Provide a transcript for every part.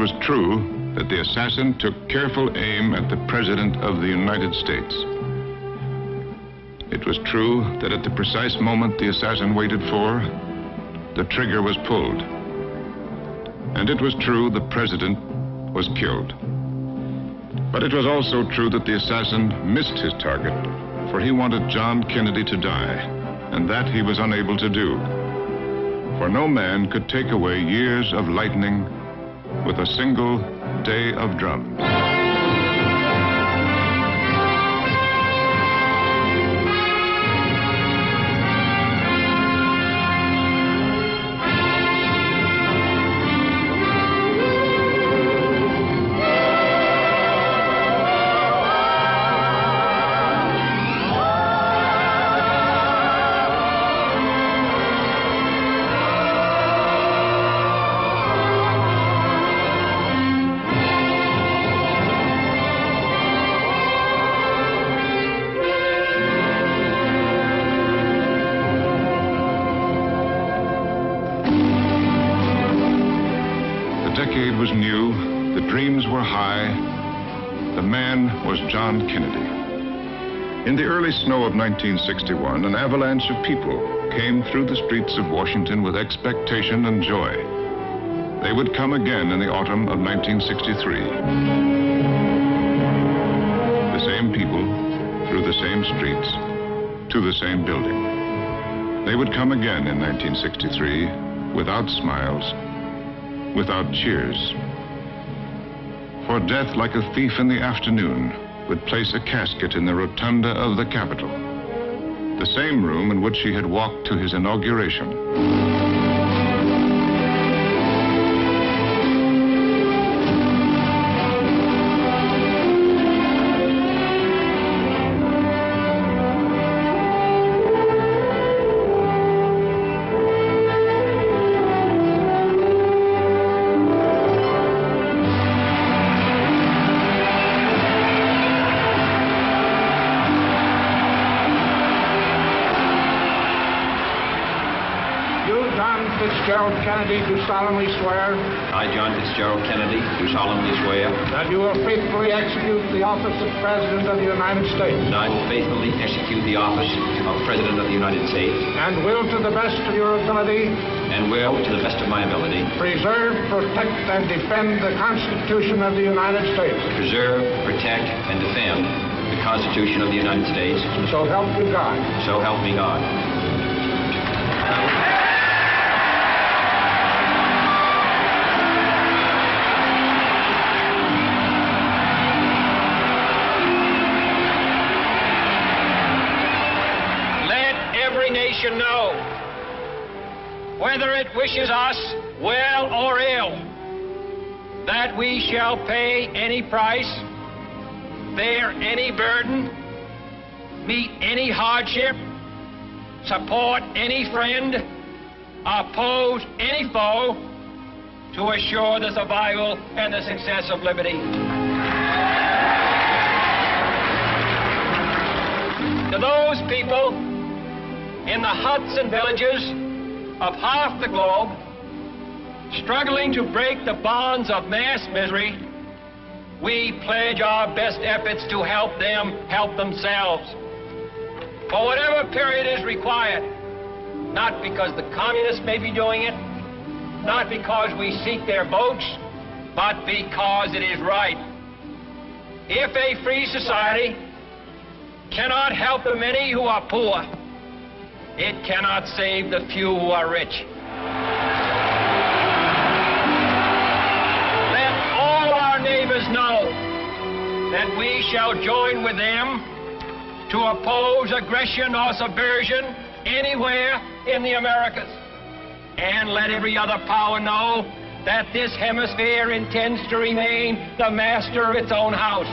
was true that the assassin took careful aim at the President of the United States. It was true that at the precise moment the assassin waited for, the trigger was pulled. And it was true the President was killed. But it was also true that the assassin missed his target, for he wanted John Kennedy to die, and that he was unable to do. For no man could take away years of lightning with a single day of drums. The decade was new, the dreams were high, the man was John Kennedy. In the early snow of 1961, an avalanche of people came through the streets of Washington with expectation and joy. They would come again in the autumn of 1963. The same people, through the same streets, to the same building. They would come again in 1963 without smiles, without cheers. For death, like a thief in the afternoon, would place a casket in the rotunda of the Capitol, the same room in which he had walked to his inauguration. Fitzgerald Kennedy, do solemnly swear. I, John Fitzgerald Kennedy, do solemnly swear. That you will faithfully execute the office of President of the United States. That I will faithfully execute the office of President of the United States. And will, to the best of your ability. And will, to the best of my ability. Preserve, protect, and defend the Constitution of the United States. Preserve, protect, and defend the Constitution of the United States. So help me God. So help me God. Nation know, whether it wishes us well or ill, that we shall pay any price, bear any burden, meet any hardship, support any friend, oppose any foe, to assure the survival and the success of liberty. To those people in the huts and villages of half the globe, struggling to break the bonds of mass misery, we pledge our best efforts to help them help themselves. For whatever period is required, not because the communists may be doing it, not because we seek their votes, but because it is right. If a free society cannot help the many who are poor, it cannot save the few who are rich. Let all our neighbors know that we shall join with them to oppose aggression or subversion anywhere in the Americas. And let every other power know that this hemisphere intends to remain the master of its own house.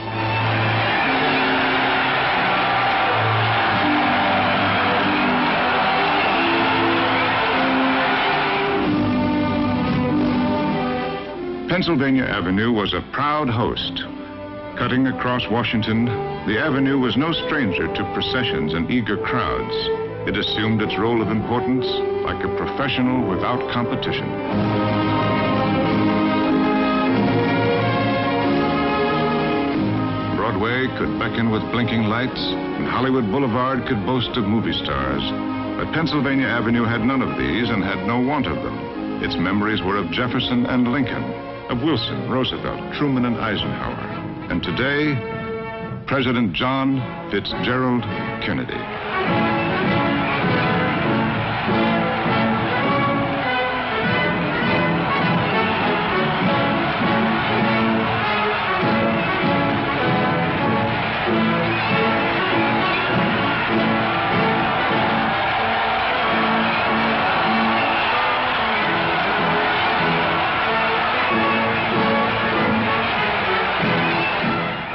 Pennsylvania Avenue was a proud host. Cutting across Washington, the avenue was no stranger to processions and eager crowds. It assumed its role of importance like a professional without competition. Broadway could beckon with blinking lights, and Hollywood Boulevard could boast of movie stars. But Pennsylvania Avenue had none of these and had no want of them. Its memories were of Jefferson and Lincoln, of Wilson, Roosevelt, Truman, and Eisenhower. And today, President John Fitzgerald Kennedy.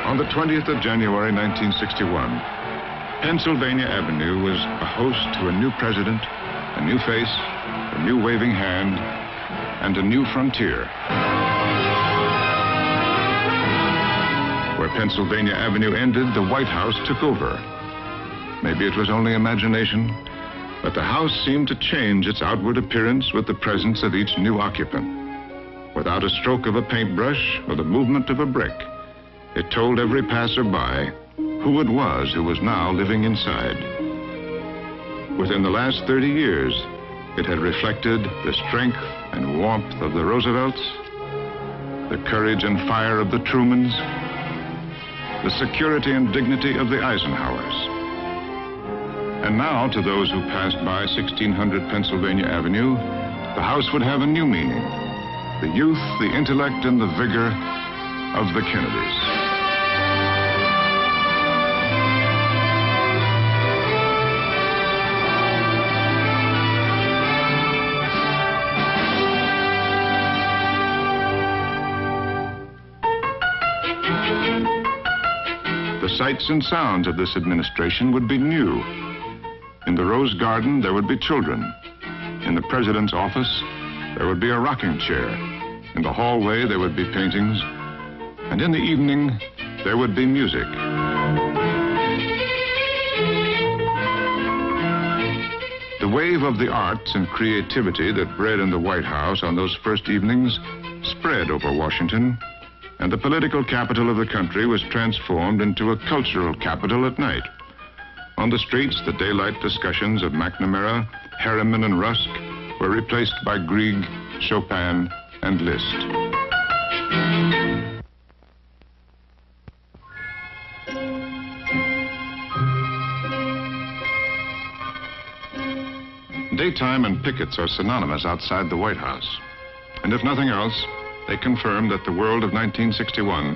On the 20th of January, 1961, Pennsylvania Avenue was a host to a new president, a new face, a new waving hand, and a new frontier. Where Pennsylvania Avenue ended, the White House took over. Maybe it was only imagination, but the house seemed to change its outward appearance with the presence of each new occupant. Without a stroke of a paintbrush or the movement of a brick, it told every passerby who it was who was now living inside. Within the last 30 years, it had reflected the strength and warmth of the Roosevelts, the courage and fire of the Trumans, the security and dignity of the Eisenhowers. And now, to those who passed by 1600 Pennsylvania Avenue, the house would have a new meaning: the youth, the intellect, and the vigor of the Kennedys. The sights and sounds of this administration would be new. In the Rose Garden, there would be children. In the president's office, there would be a rocking chair. In the hallway, there would be paintings. And in the evening, there would be music. The wave of the arts and creativity that bred in the White House on those first evenings spread over Washington, and the political capital of the country was transformed into a cultural capital at night. On the streets, the daylight discussions of McNamara, Harriman, and Rusk were replaced by Grieg, Chopin, and Liszt. Daytime and pickets are synonymous outside the White House. And if nothing else, they confirmed that the world of 1961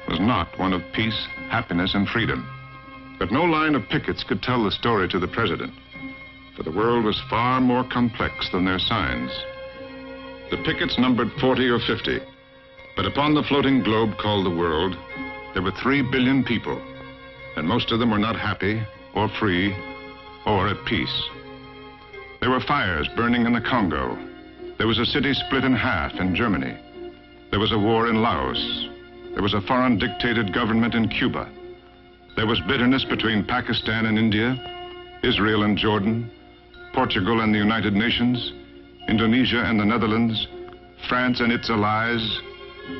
was not one of peace, happiness, and freedom. But no line of pickets could tell the story to the president, for the world was far more complex than their signs. The pickets numbered 40 or 50, but upon the floating globe called the world, there were 3 billion people, and most of them were not happy, or free, or at peace. There were fires burning in the Congo. There was a city split in half in Germany. There was a war in Laos. There was a foreign dictated government in Cuba. There was bitterness between Pakistan and India, Israel and Jordan, Portugal and the United Nations, Indonesia and the Netherlands, France and its allies,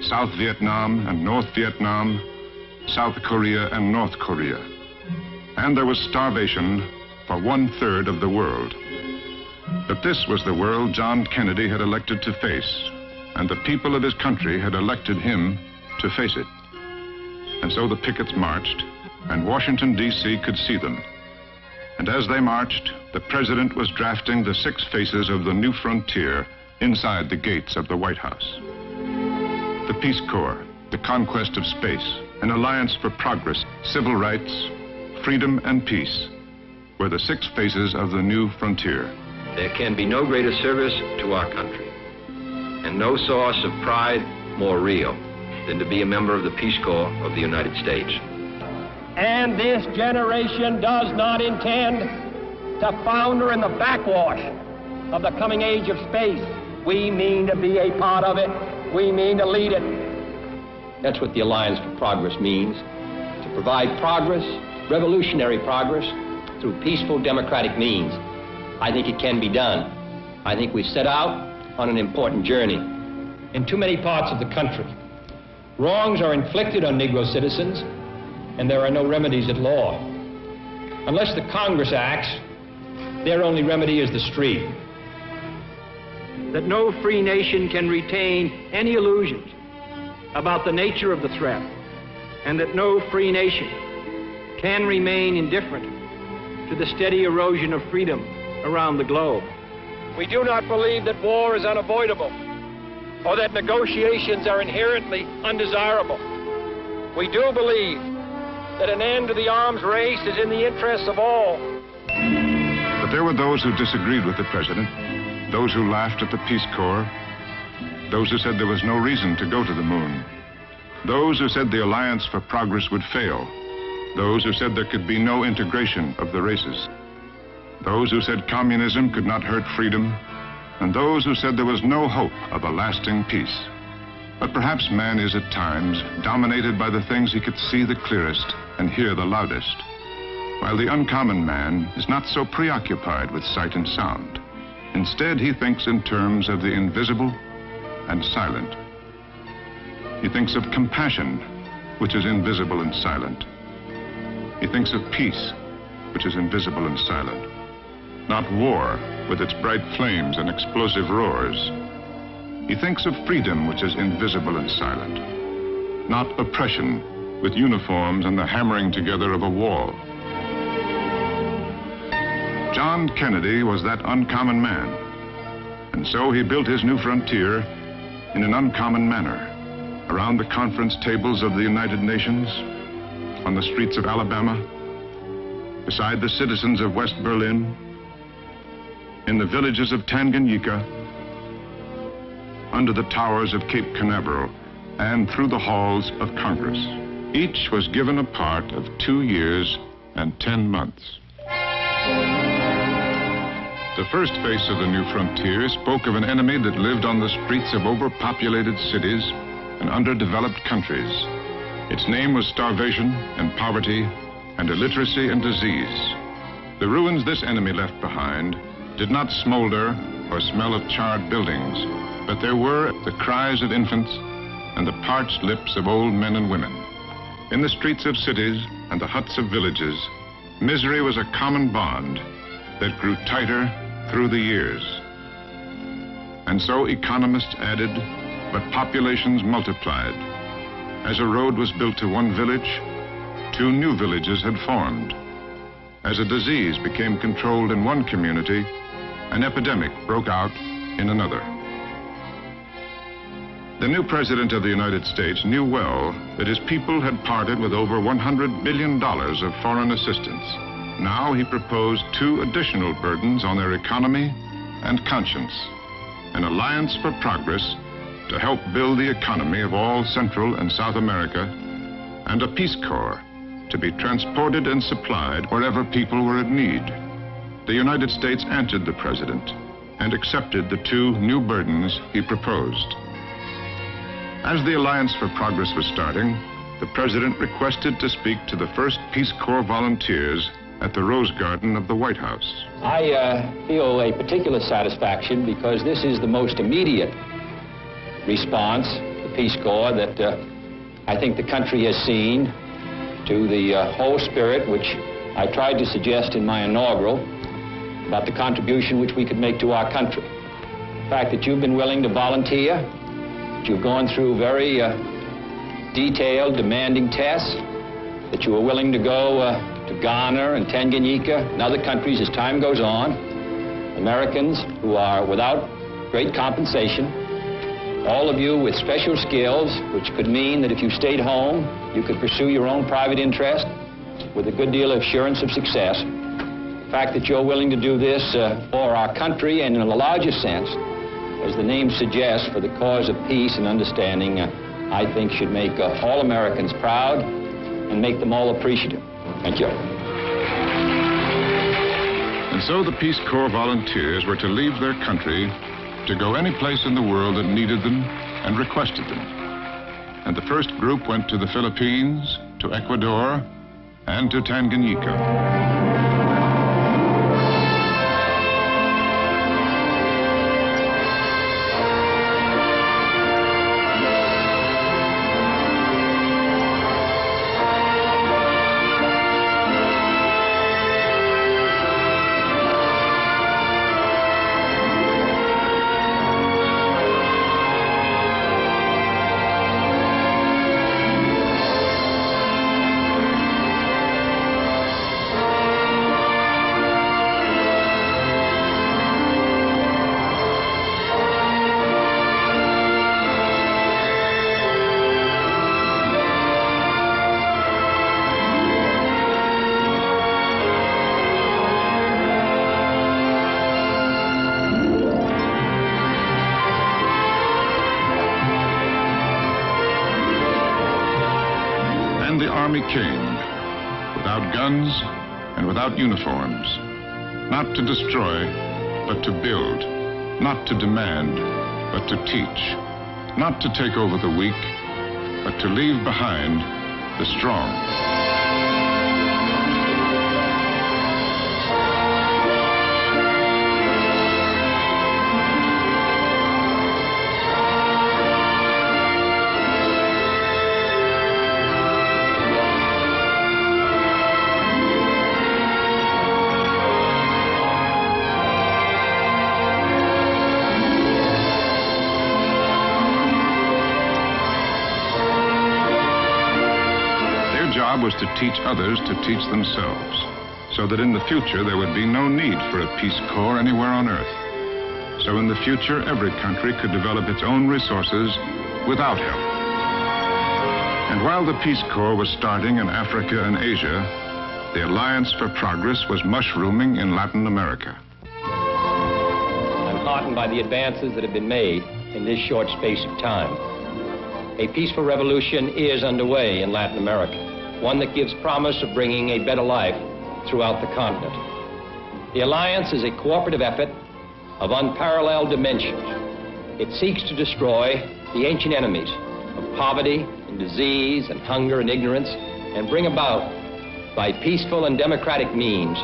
South Vietnam and North Vietnam, South Korea and North Korea. And there was starvation for 1/3 of the world. But this was the world John Kennedy had elected to face, and the people of his country had elected him to face it. And so the pickets marched, and Washington, D.C. could see them. And as they marched, the president was drafting the 6 faces of the new frontier inside the gates of the White House. The Peace Corps, the conquest of space, an alliance for progress, civil rights, freedom, and peace were the 6 faces of the new frontier. There can be no greater service to our country, and no source of pride more real than to be a member of the Peace Corps of the United States. And this generation does not intend to founder in the backwash of the coming age of space. We mean to be a part of it. We mean to lead it. That's what the Alliance for Progress means, to provide progress, revolutionary progress, through peaceful democratic means. I think it can be done. I think we set out on an important journey. In too many parts of the country, wrongs are inflicted on Negro citizens, and there are no remedies at law. Unless the Congress acts, their only remedy is the street. That no free nation can retain any illusions about the nature of the threat, and that no free nation can remain indifferent to the steady erosion of freedom around the globe. We do not believe that war is unavoidable or that negotiations are inherently undesirable. We do believe that an end to the arms race is in the interests of all. But there were those who disagreed with the president, those who laughed at the Peace Corps, those who said there was no reason to go to the moon, those who said the Alliance for Progress would fail, those who said there could be no integration of the races, those who said communism could not hurt freedom, and those who said there was no hope of a lasting peace. But perhaps man is at times dominated by the things he could see the clearest and hear the loudest, while the uncommon man is not so preoccupied with sight and sound. Instead, he thinks in terms of the invisible and silent. He thinks of compassion, which is invisible and silent. He thinks of peace, which is invisible and silent. Not war, with its bright flames and explosive roars. He thinks of freedom, which is invisible and silent. Not oppression, with uniforms and the hammering together of a wall. John Kennedy was that uncommon man, and so he built his new frontier in an uncommon manner, around the conference tables of the United Nations, on the streets of Alabama, beside the citizens of West Berlin, in the villages of Tanganyika, under the towers of Cape Canaveral, and through the halls of Congress. Each was given a part of 2 years and 10 months. The first face of the new frontier spoke of an enemy that lived on the streets of overpopulated cities and underdeveloped countries. Its name was starvation and poverty and illiteracy and disease. The ruins this enemy left behind did not smolder or smell of charred buildings, but there were the cries of infants and the parched lips of old men and women. In the streets of cities and the huts of villages, misery was a common bond that grew tighter through the years. And so economists added, but populations multiplied. As a road was built to one village, 2 new villages had formed. As a disease became controlled in one community, an epidemic broke out in another. The new President of the United States knew well that his people had parted with over $100 billion of foreign assistance. Now he proposed 2 additional burdens on their economy and conscience: an alliance for progress to help build the economy of all Central and South America, and a Peace Corps to be transported and supplied wherever people were in need. The United States answered the President and accepted the 2 new burdens he proposed. As the Alliance for Progress was starting, the President requested to speak to the first Peace Corps volunteers at the Rose Garden of the White House. I feel a particular satisfaction because this is the most immediate response, the Peace Corps, that I think the country has seen to the whole spirit which I tried to suggest in my inaugural about the contribution which we could make to our country. The fact that you've been willing to volunteer, that you've gone through very detailed, demanding tests, that you are willing to go to Ghana and Tanganyika and other countries as time goes on, Americans who are without great compensation, all of you with special skills, which could mean that if you stayed home, you could pursue your own private interest with a good deal of assurance of success. The fact that you're willing to do this for our country and in a larger sense, as the name suggests, for the cause of peace and understanding, I think should make all Americans proud and make them all appreciative. Thank you. And so the Peace Corps volunteers were to leave their country to go any place in the world that needed them and requested them. And the first group went to the Philippines, to Ecuador, and to Tanganyika. army came, without guns and without uniforms, not to destroy, but to build, not to demand, but to teach, not to take over the weak, but to leave behind the strong. Was to teach others to teach themselves, so that in the future there would be no need for a Peace Corps anywhere on Earth. So in the future, every country could develop its own resources without help. And while the Peace Corps was starting in Africa and Asia, the Alliance for Progress was mushrooming in Latin America. I'm heartened by the advances that have been made in this short space of time. A peaceful revolution is underway in Latin America, one that gives promise of bringing a better life throughout the continent. The Alliance is a cooperative effort of unparalleled dimensions. It seeks to destroy the ancient enemies of poverty and disease and hunger and ignorance, and bring about, by peaceful and democratic means,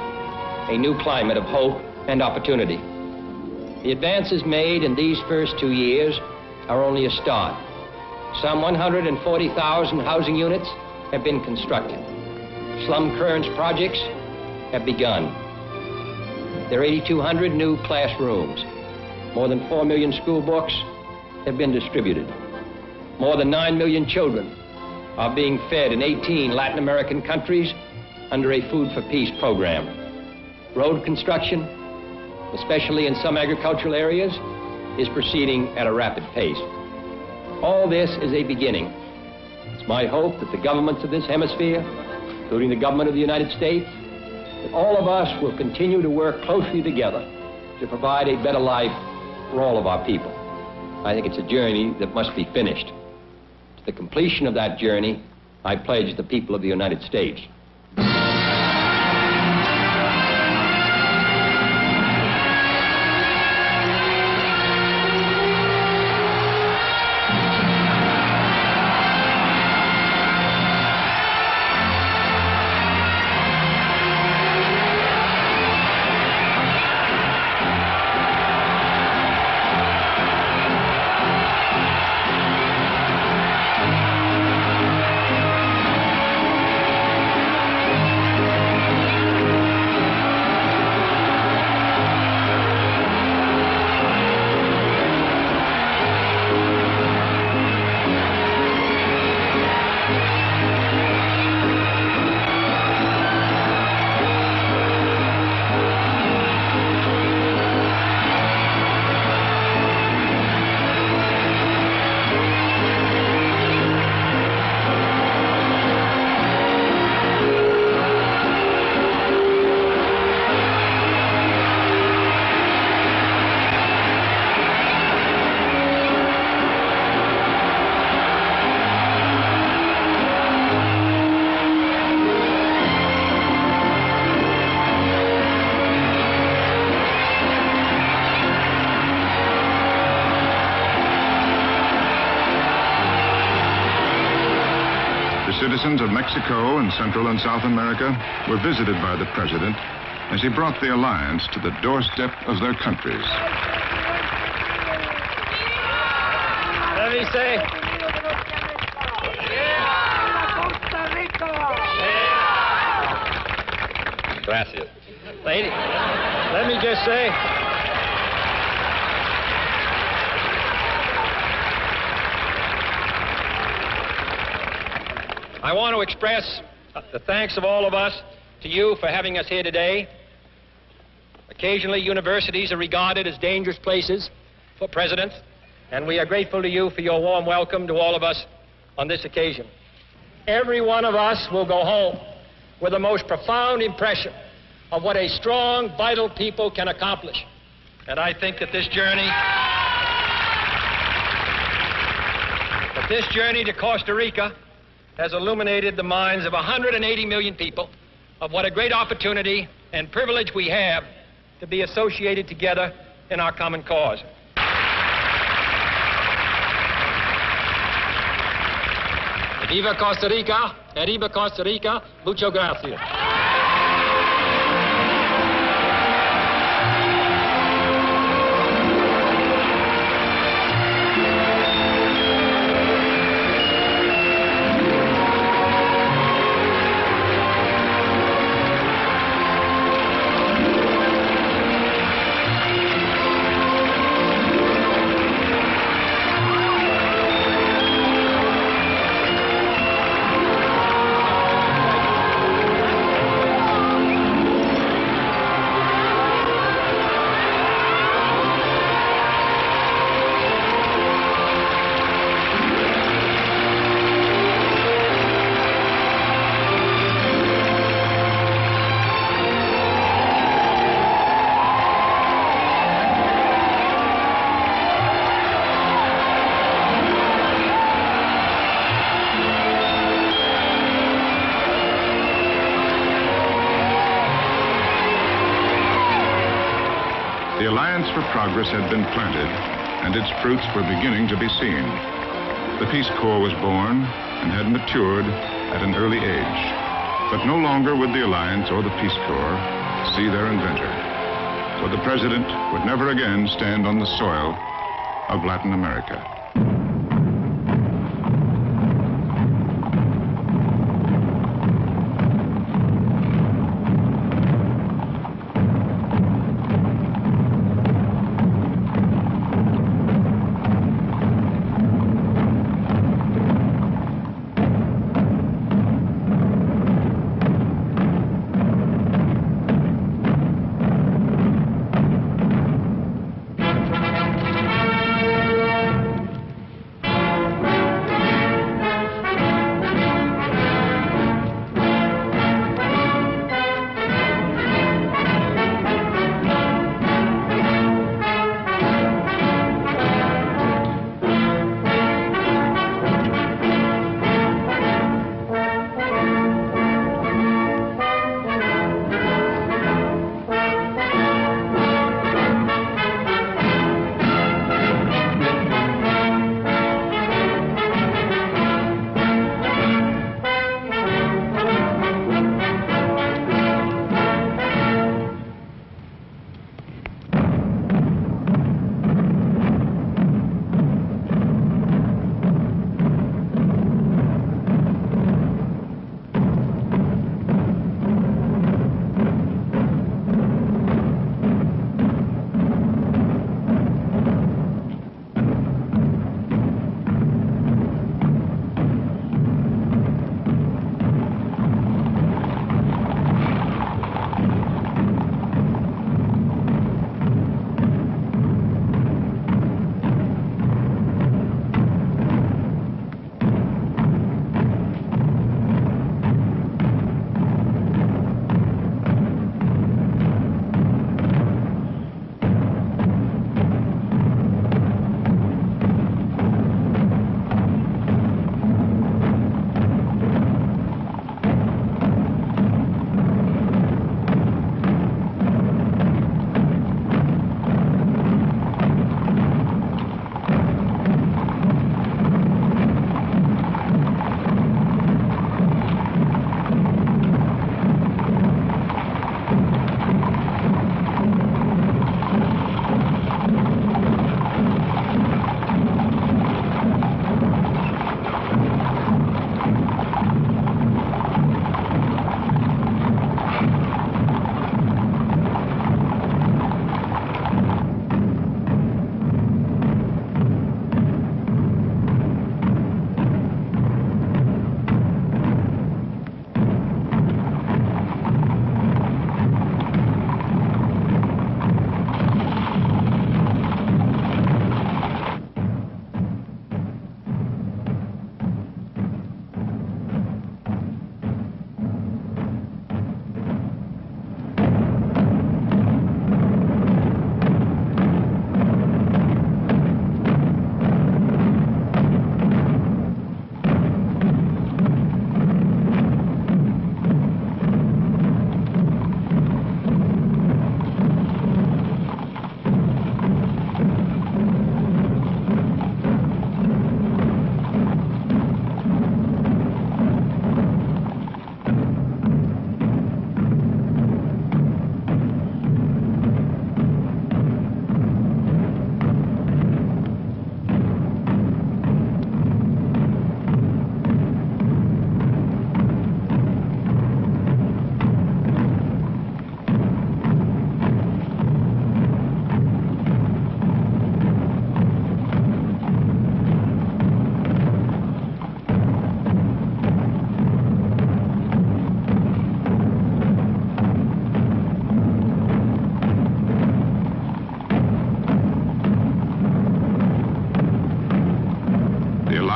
a new climate of hope and opportunity. The advances made in these first 2 years are only a start. Some 140,000 housing units have been constructed. Slum clearance projects have begun. There are 8,200 new classrooms. More than 4 million school books have been distributed. More than 9 million children are being fed in 18 Latin American countries under a Food for Peace program. Road construction, especially in some agricultural areas, is proceeding at a rapid pace. All this is a beginning. It's my hope that the governments of this hemisphere, including the government of the United States, that all of us will continue to work closely together to provide a better life for all of our people. I think it's a journey that must be finished. To the completion of that journey, I pledge the people of the United States. Citizens of Mexico and Central and South America were visited by the President as he brought the Alliance to the doorstep of their countries. Let me say, gracias. Lady, let me just say, I want to express the thanks of all of us to you for having us here today. Occasionally, universities are regarded as dangerous places for presidents, and we are grateful to you for your warm welcome to all of us on this occasion. Every one of us will go home with the most profound impression of what a strong, vital people can accomplish. And I think that this journey to Costa Rica has illuminated the minds of 180 million people of what a great opportunity and privilege we have to be associated together in our common cause. Viva Costa Rica, arriba Costa Rica, muchas gracias. The Alliance for Progress had been planted, and its fruits were beginning to be seen. The Peace Corps was born and had matured at an early age. But no longer would the Alliance or the Peace Corps see their inventor. For the President would never again stand on the soil of Latin America.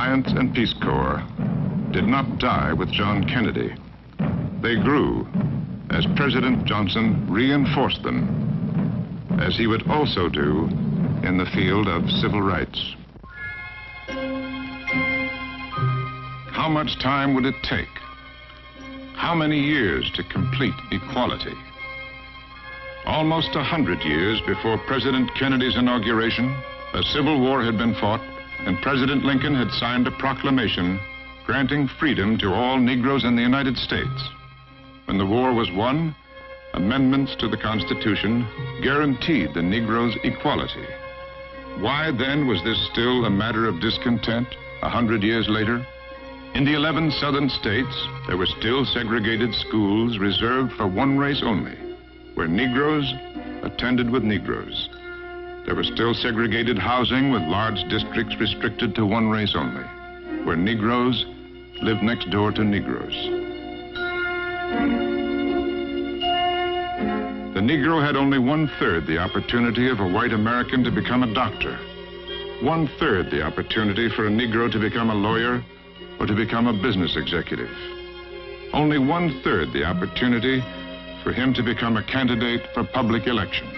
Science and Peace Corps did not die with John Kennedy. They grew as President Johnson reinforced them, as he would also do in the field of civil rights. How much time would it take? How many years to complete equality? Almost 100 years before President Kennedy's inauguration, a civil war had been fought, and President Lincoln had signed a proclamation granting freedom to all Negroes in the United States. When the war was won, amendments to the Constitution guaranteed the Negroes equality. Why then was this still a matter of discontent 100 years later? In the 11 southern states, there were still segregated schools reserved for one race only, where Negroes attended with Negroes. There was still segregated housing with large districts restricted to one race only, where Negroes lived next door to Negroes. The Negro had only 1/3 the opportunity of a white American to become a doctor, 1/3 the opportunity for a Negro to become a lawyer or to become a business executive, only 1/3 the opportunity for him to become a candidate for public election.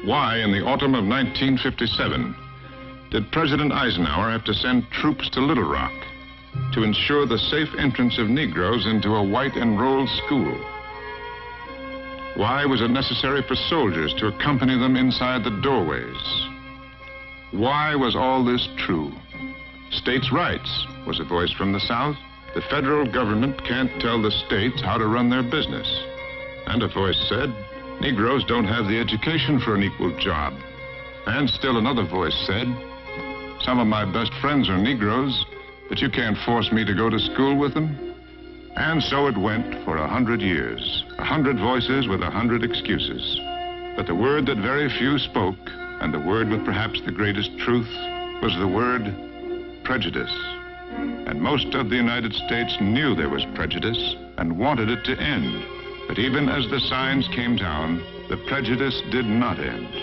Why, in the autumn of 1957, did President Eisenhower have to send troops to Little Rock to ensure the safe entrance of Negroes into a white enrolled school? Why was it necessary for soldiers to accompany them inside the doorways? Why was all this true? States' rights was a voice from the South. The federal government can't tell the states how to run their business. And a voice said, Negroes don't have the education for an equal job. And still another voice said, some of my best friends are Negroes, but you can't force me to go to school with them. And so it went for 100 years, 100 voices with 100 excuses. But the word that very few spoke, and the word with perhaps the greatest truth, was the word prejudice. And most of the United States knew there was prejudice and wanted it to end. But even as the signs came down, the prejudice did not end.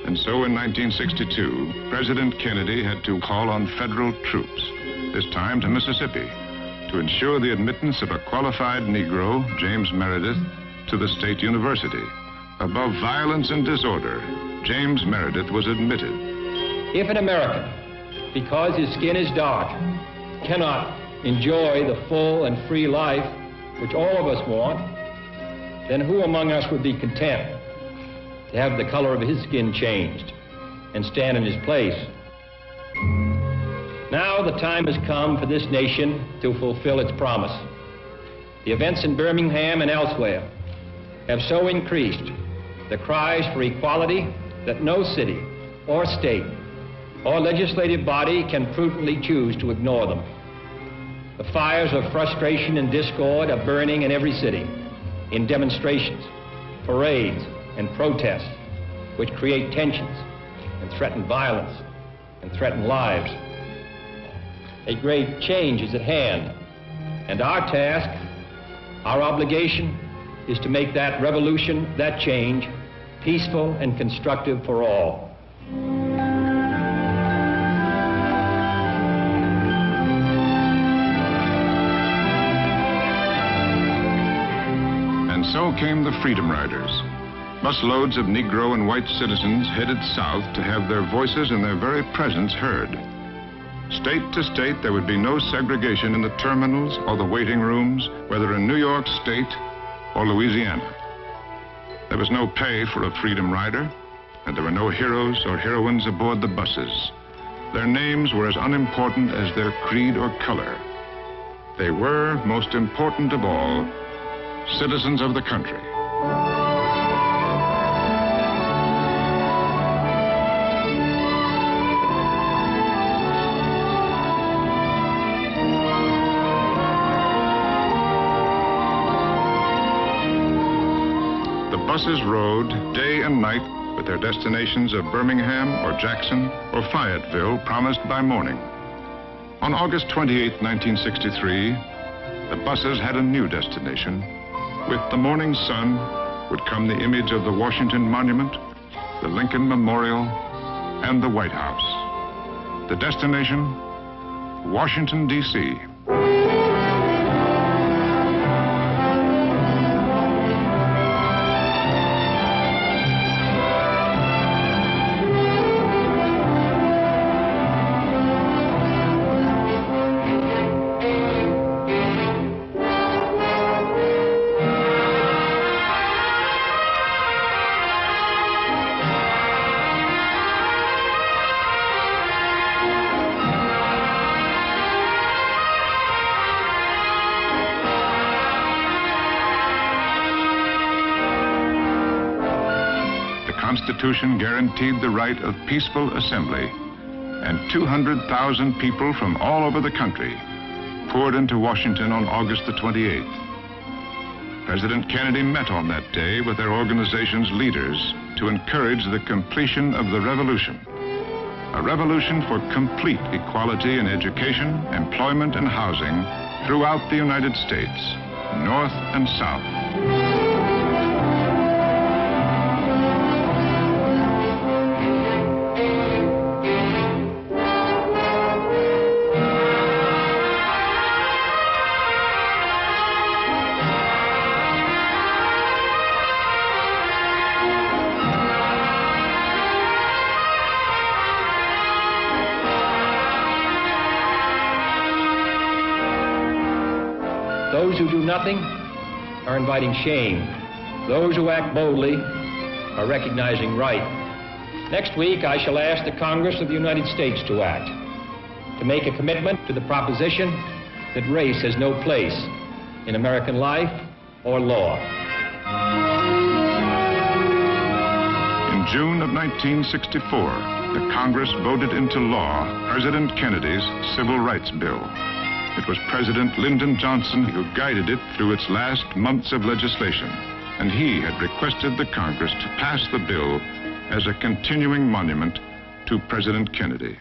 And so in 1962, President Kennedy had to call on federal troops, this time to Mississippi, to ensure the admittance of a qualified Negro, James Meredith, to the state university. Above violence and disorder, James Meredith was admitted. If an American, because his skin is dark, cannot enjoy the full and free life which all of us want, then who among us would be content to have the color of his skin changed and stand in his place? Now the time has come for this nation to fulfill its promise. The events in Birmingham and elsewhere have so increased the cries for equality that no city or state or legislative body can prudently choose to ignore them. The fires of frustration and discord are burning in every city, in demonstrations, parades, and protests, which create tensions and threaten violence and threaten lives. A great change is at hand, and our task, our obligation, is to make that revolution, that change, peaceful and constructive for all. And so came the Freedom Riders, busloads of Negro and white citizens headed south to have their voices and their very presence heard. State to state, there would be no segregation in the terminals or the waiting rooms, whether in New York State or Louisiana. There was no pay for a Freedom Rider, and there were no heroes or heroines aboard the buses. Their names were as unimportant as their creed or color. They were, most important of all, citizens of the country. Buses rode day and night with their destinations of Birmingham or Jackson or Fayetteville promised by morning. On August 28, 1963, the buses had a new destination. With the morning sun would come the image of the Washington Monument, the Lincoln Memorial, and the White House. The destination, Washington, D.C. The Constitution guaranteed the right of peaceful assembly, and 200,000 people from all over the country poured into Washington on August the 28th. President Kennedy met on that day with their organization's leaders to encourage the completion of the revolution, a revolution for complete equality in education, employment, and housing throughout the United States, North and South. Those who do nothing are inviting shame. Those who act boldly are recognizing right. Next week, I shall ask the Congress of the United States to act, to make a commitment to the proposition that race has no place in American life or law. In June of 1964, the Congress voted into law President Kennedy's Civil Rights Bill. It was President Lyndon Johnson who guided it through its last months of legislation, and he had requested the Congress to pass the bill as a continuing monument to President Kennedy.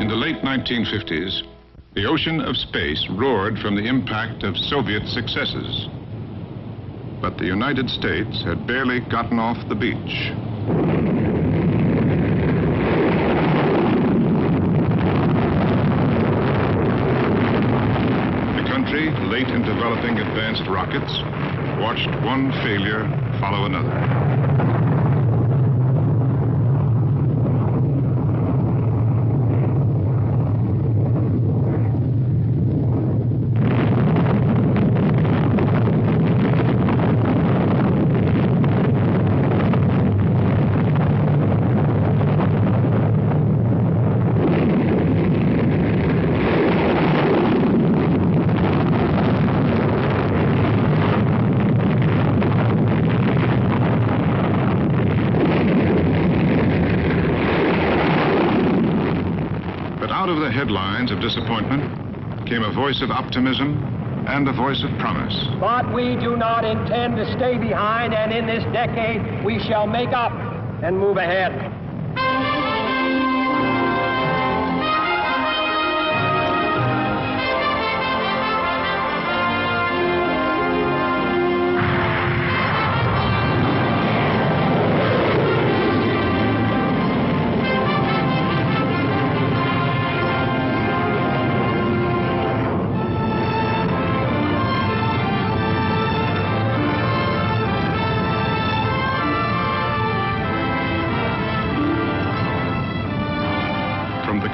In the late 1950s, the ocean of space roared from the impact of Soviet successes. But the United States had barely gotten off the beach. The country lay late in developing advanced rockets, watched one failure follow another. Headlines of disappointment came a voice of optimism and a voice of promise. But we do not intend to stay behind, and in this decade we shall make up and move ahead.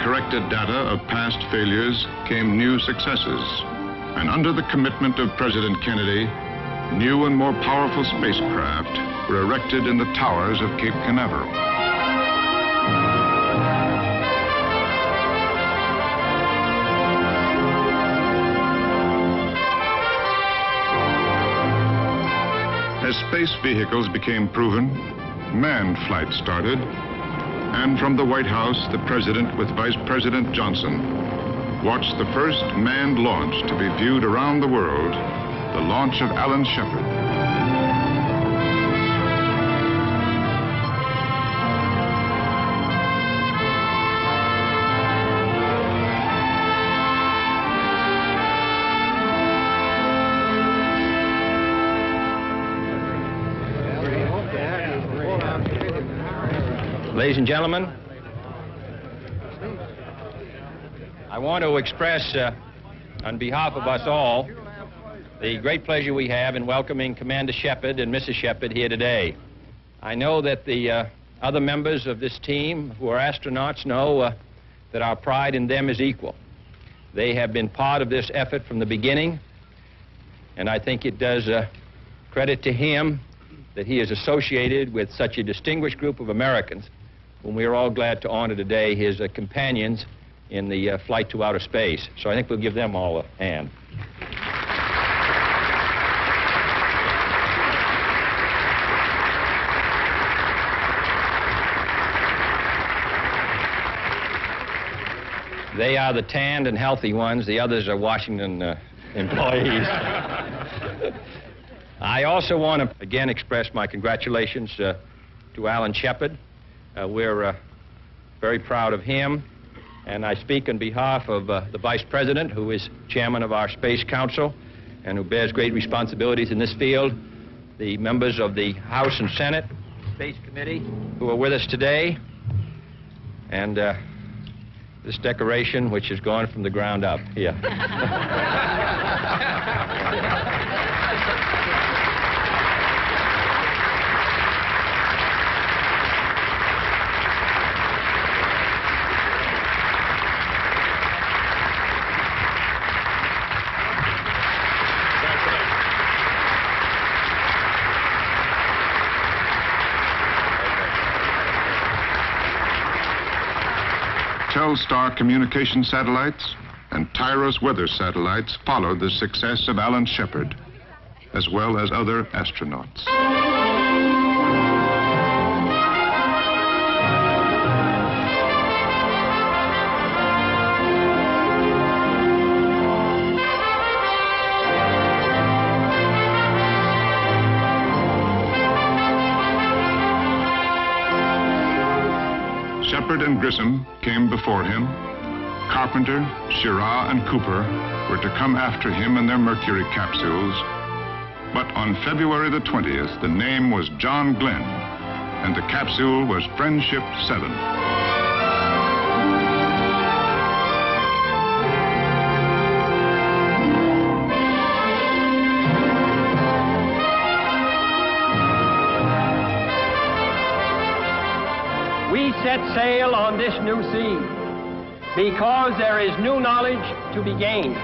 Corrected data of past failures came new successes, and under the commitment of President Kennedy, new and more powerful spacecraft were erected in the towers of Cape Canaveral. As space vehicles became proven, manned flight started. And from the White House, the President, with Vice President Johnson, watched the first manned launch to be viewed around the world, the launch of Alan Shepard. Ladies and gentlemen, I want to express on behalf of us all the great pleasure we have in welcoming Commander Shepard and Mrs. Shepard here today. I know that the other members of this team who are astronauts know that our pride in them is equal. They have been part of this effort from the beginning, and I think it does credit to him that he is associated with such a distinguished group of Americans whom we are all glad to honor today, his companions in the flight to outer space. So I think we'll give them all a hand. They are the tanned and healthy ones. The others are Washington employees. I also want to again express my congratulations to Alan Shepard. We're very proud of him, and I speak on behalf of the Vice President, who is Chairman of our Space Council and who bears great responsibilities in this field, the members of the House and Senate Space Committee who are with us today, and this decoration, which has gone from the ground up here. Telstar communication satellites and Tyros weather satellites followed the success of Alan Shepard, as well as other astronauts. Shepard and Grissom came before him. Carpenter, Schirra, and Cooper were to come after him in their Mercury capsules. But on February the 20th, the name was John Glenn, and the capsule was Friendship 7. sail on this new sea, because there is new knowledge to be gained,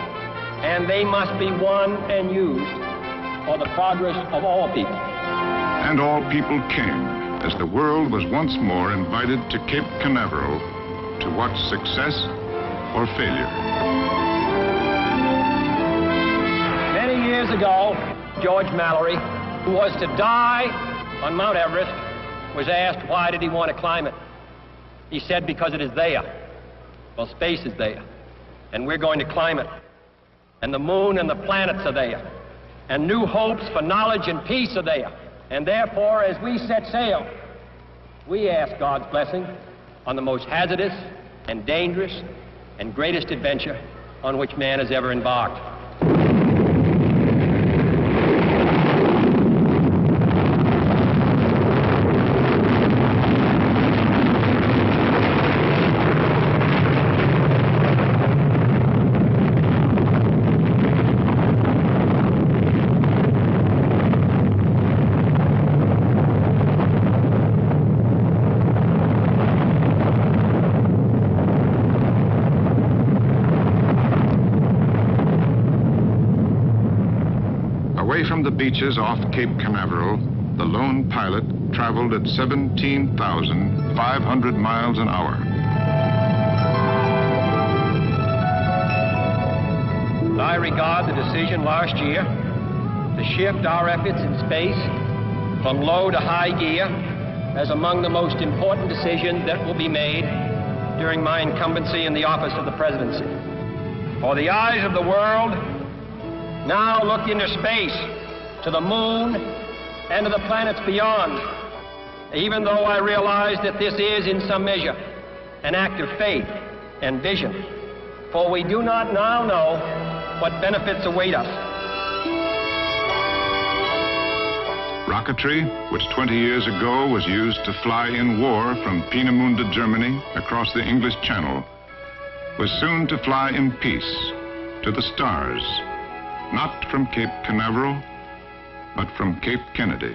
and they must be won and used for the progress of all people. And all people came, as the world was once more invited to Cape Canaveral to watch success or failure. Many years ago, George Mallory, who was to die on Mount Everest, was asked why did he want to climb it. He said, because it is there. Well, space is there, and we're going to climb it. And the moon and the planets are there, and new hopes for knowledge and peace are there. And therefore, as we set sail, we ask God's blessing on the most hazardous and dangerous and greatest adventure on which man has ever embarked. Away from the beaches off Cape Canaveral, the lone pilot traveled at 17,500 miles an hour. I regard the decision last year to shift our efforts in space from low to high gear as among the most important decisions that will be made during my incumbency in the office of the presidency. For the eyes of the world now look into space, to the moon, and to the planets beyond, even though I realize that this is, in some measure, an act of faith and vision, for we do not now know what benefits await us. Rocketry, which 20 years ago was used to fly in war from Peenemünde, Germany, across the English Channel, was soon to fly in peace to the stars, not from Cape Canaveral, but from Cape Kennedy.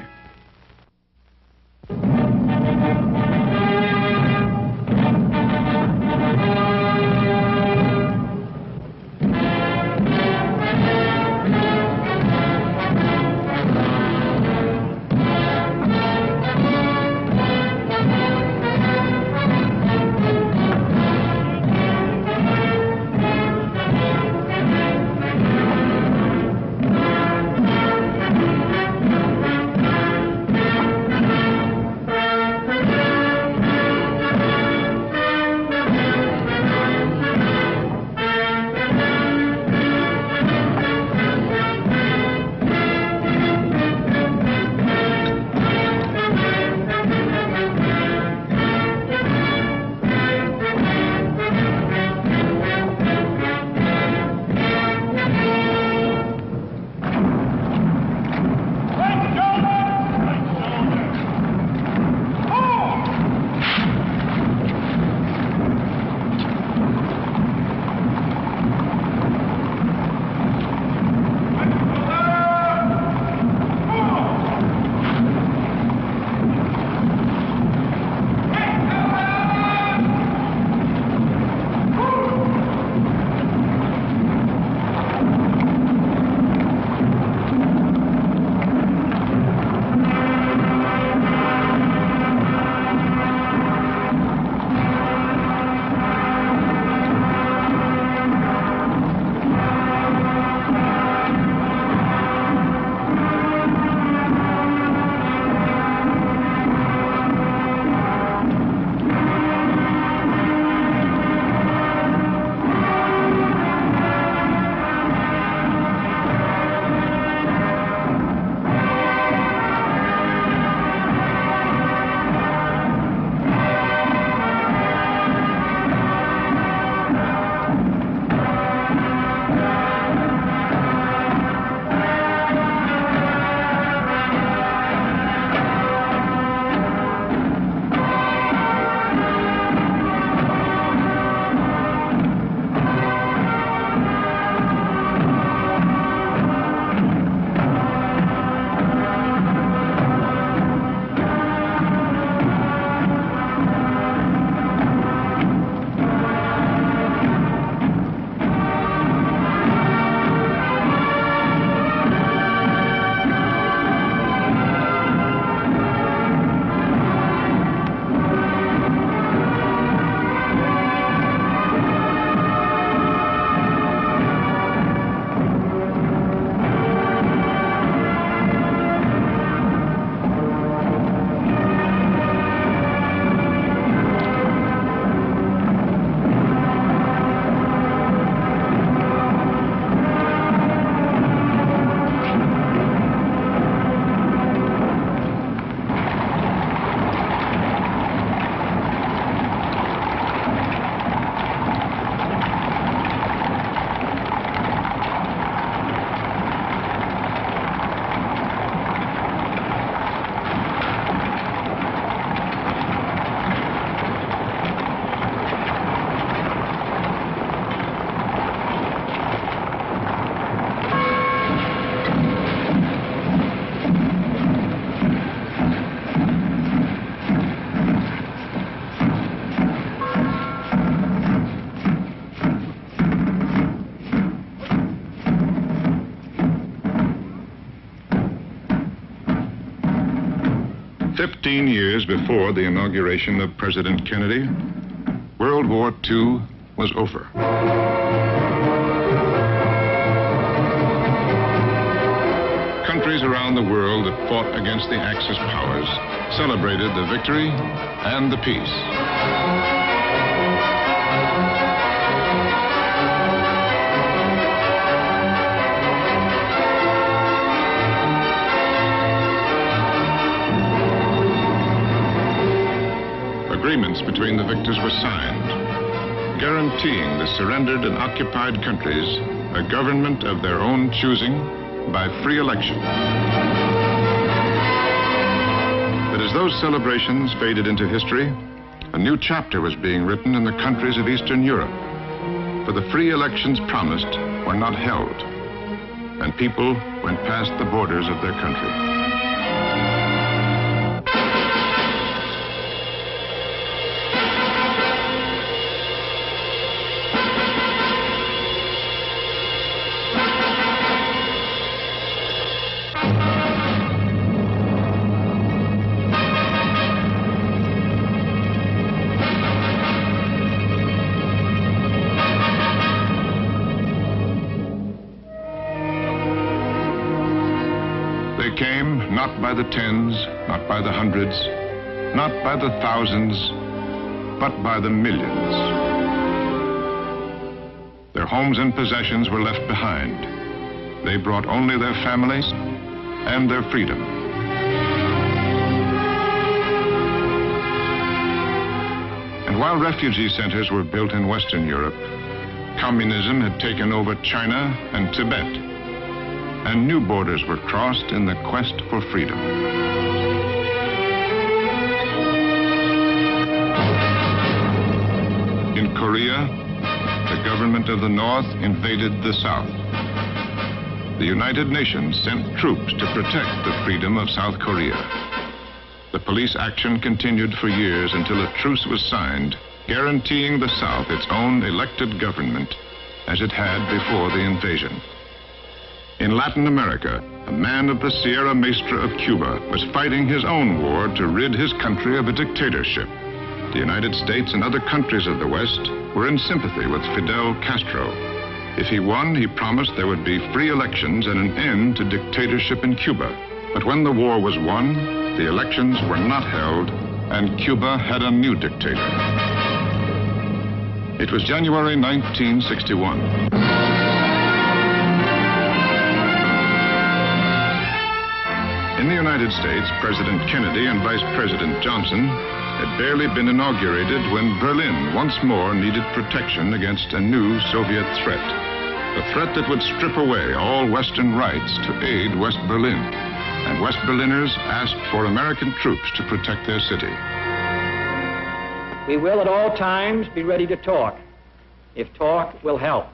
15 years before the inauguration of President Kennedy, World War II was over. Countries around the world that fought against the Axis powers celebrated the victory and the peace. Agreements between the victors were signed, guaranteeing the surrendered and occupied countries a government of their own choosing by free election. But as those celebrations faded into history, a new chapter was being written in the countries of Eastern Europe, for the free elections promised were not held, and people went past the borders of their country. Came not by the tens, not by the hundreds, not by the thousands, but by the millions. Their homes and possessions were left behind. They brought only their families and their freedom. And while refugee centers were built in Western Europe, communism had taken over China and Tibet, and new borders were crossed in the quest for freedom. In Korea, the government of the North invaded the South. The United Nations sent troops to protect the freedom of South Korea. The police action continued for years until a truce was signed, guaranteeing the South its own elected government, as it had before the invasion. In Latin America, a man of the Sierra Maestra of Cuba was fighting his own war to rid his country of a dictatorship. The United States and other countries of the West were in sympathy with Fidel Castro. If he won, he promised there would be free elections and an end to dictatorship in Cuba. But when the war was won, the elections were not held, and Cuba had a new dictator. It was January 1961. In the United States, President Kennedy and Vice President Johnson had barely been inaugurated when Berlin once more needed protection against a new Soviet threat. A threat that would strip away all Western rights to aid West Berlin. And West Berliners asked for American troops to protect their city. We will at all times be ready to talk, if talk will help.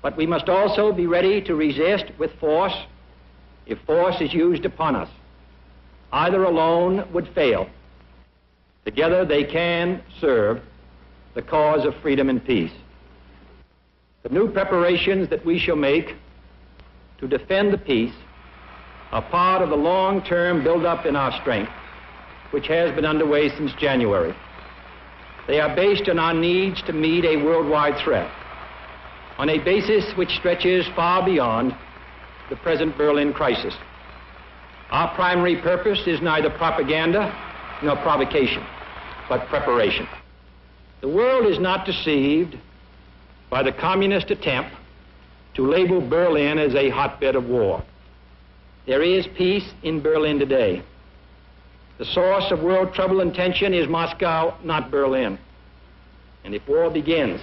But we must also be ready to resist with force if force is used upon us. Either alone would fail. Together they can serve the cause of freedom and peace. The new preparations that we shall make to defend the peace are part of the long-term build-up in our strength, which has been underway since January. They are based on our needs to meet a worldwide threat, on a basis which stretches far beyond the present Berlin crisis. Our primary purpose is neither propaganda nor provocation, but preparation. The world is not deceived by the communist attempt to label Berlin as a hotbed of war. There is peace in Berlin today. The source of world trouble and tension is Moscow, not Berlin. And if war begins,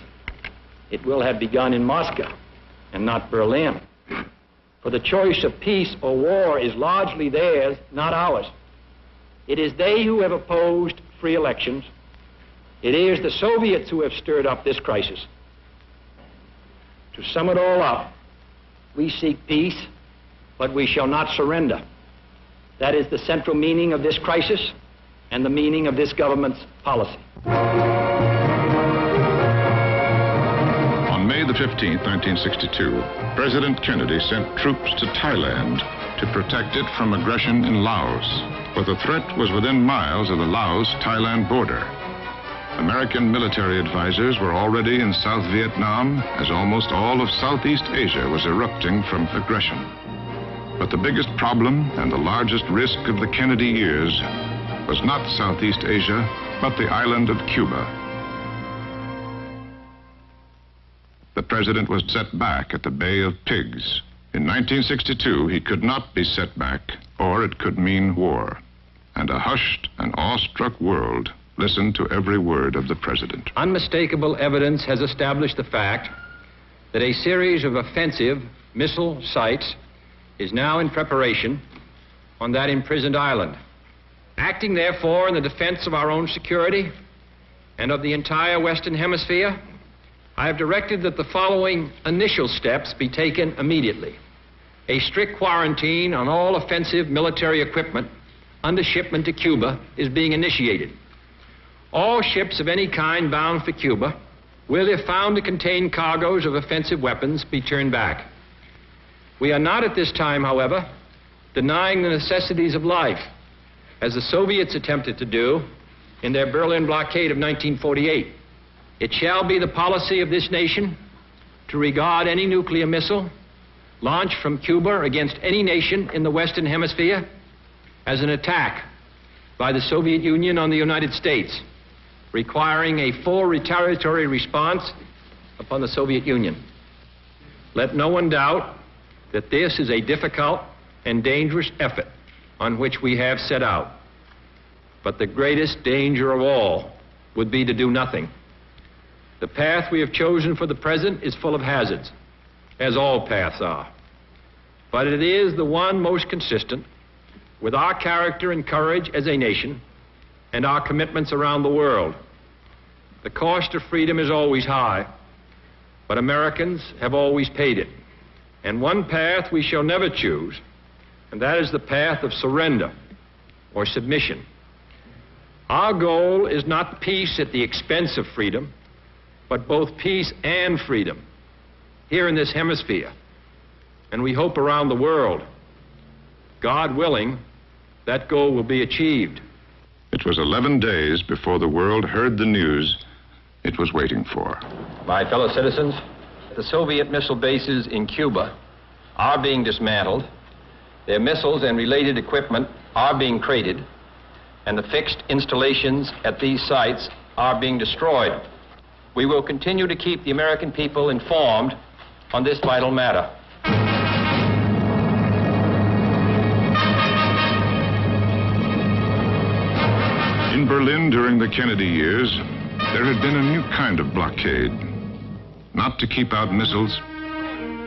it will have begun in Moscow and not Berlin. For the choice of peace or war is largely theirs, not ours. It is they who have opposed free elections. It is the Soviets who have stirred up this crisis. To sum it all up, we seek peace, but we shall not surrender. That is the central meaning of this crisis and the meaning of this government's policy. On May the 15th, 1962, President Kennedy sent troops to Thailand to protect it from aggression in Laos. For the threat was within miles of the Laos-Thailand border. American military advisors were already in South Vietnam, as almost all of Southeast Asia was erupting from aggression. But the biggest problem and the largest risk of the Kennedy years was not Southeast Asia, but the island of Cuba. The president was set back at the Bay of Pigs. In 1962, he could not be set back, or it could mean war. And a hushed and awestruck world listened to every word of the president. Unmistakable evidence has established the fact that a series of offensive missile sites is now in preparation on that imprisoned island. Acting, therefore, in the defense of our own security and of the entire Western Hemisphere, I have directed that the following initial steps be taken immediately. A strict quarantine on all offensive military equipment under shipment to Cuba is being initiated. All ships of any kind bound for Cuba will, if found to contain cargoes of offensive weapons, be turned back. We are not at this time, however, denying the necessities of life, as the Soviets attempted to do in their Berlin blockade of 1948. It shall be the policy of this nation to regard any nuclear missile launched from Cuba against any nation in the Western Hemisphere as an attack by the Soviet Union on the United States, requiring a full retaliatory response upon the Soviet Union. Let no one doubt that this is a difficult and dangerous effort on which we have set out. But the greatest danger of all would be to do nothing. The path we have chosen for the present is full of hazards, as all paths are. But it is the one most consistent with our character and courage as a nation and our commitments around the world. The cost of freedom is always high, but Americans have always paid it. And one path we shall never choose, and that is the path of surrender or submission. Our goal is not peace at the expense of freedom, but both peace and freedom here in this hemisphere, and we hope around the world. God willing, that goal will be achieved. It was 11 days before the world heard the news it was waiting for. My fellow citizens, the Soviet missile bases in Cuba are being dismantled. Their missiles and related equipment are being crated, and the fixed installations at these sites are being destroyed. We will continue to keep the American people informed on this vital matter. In Berlin during the Kennedy years, there had been a new kind of blockade. Not to keep out missiles,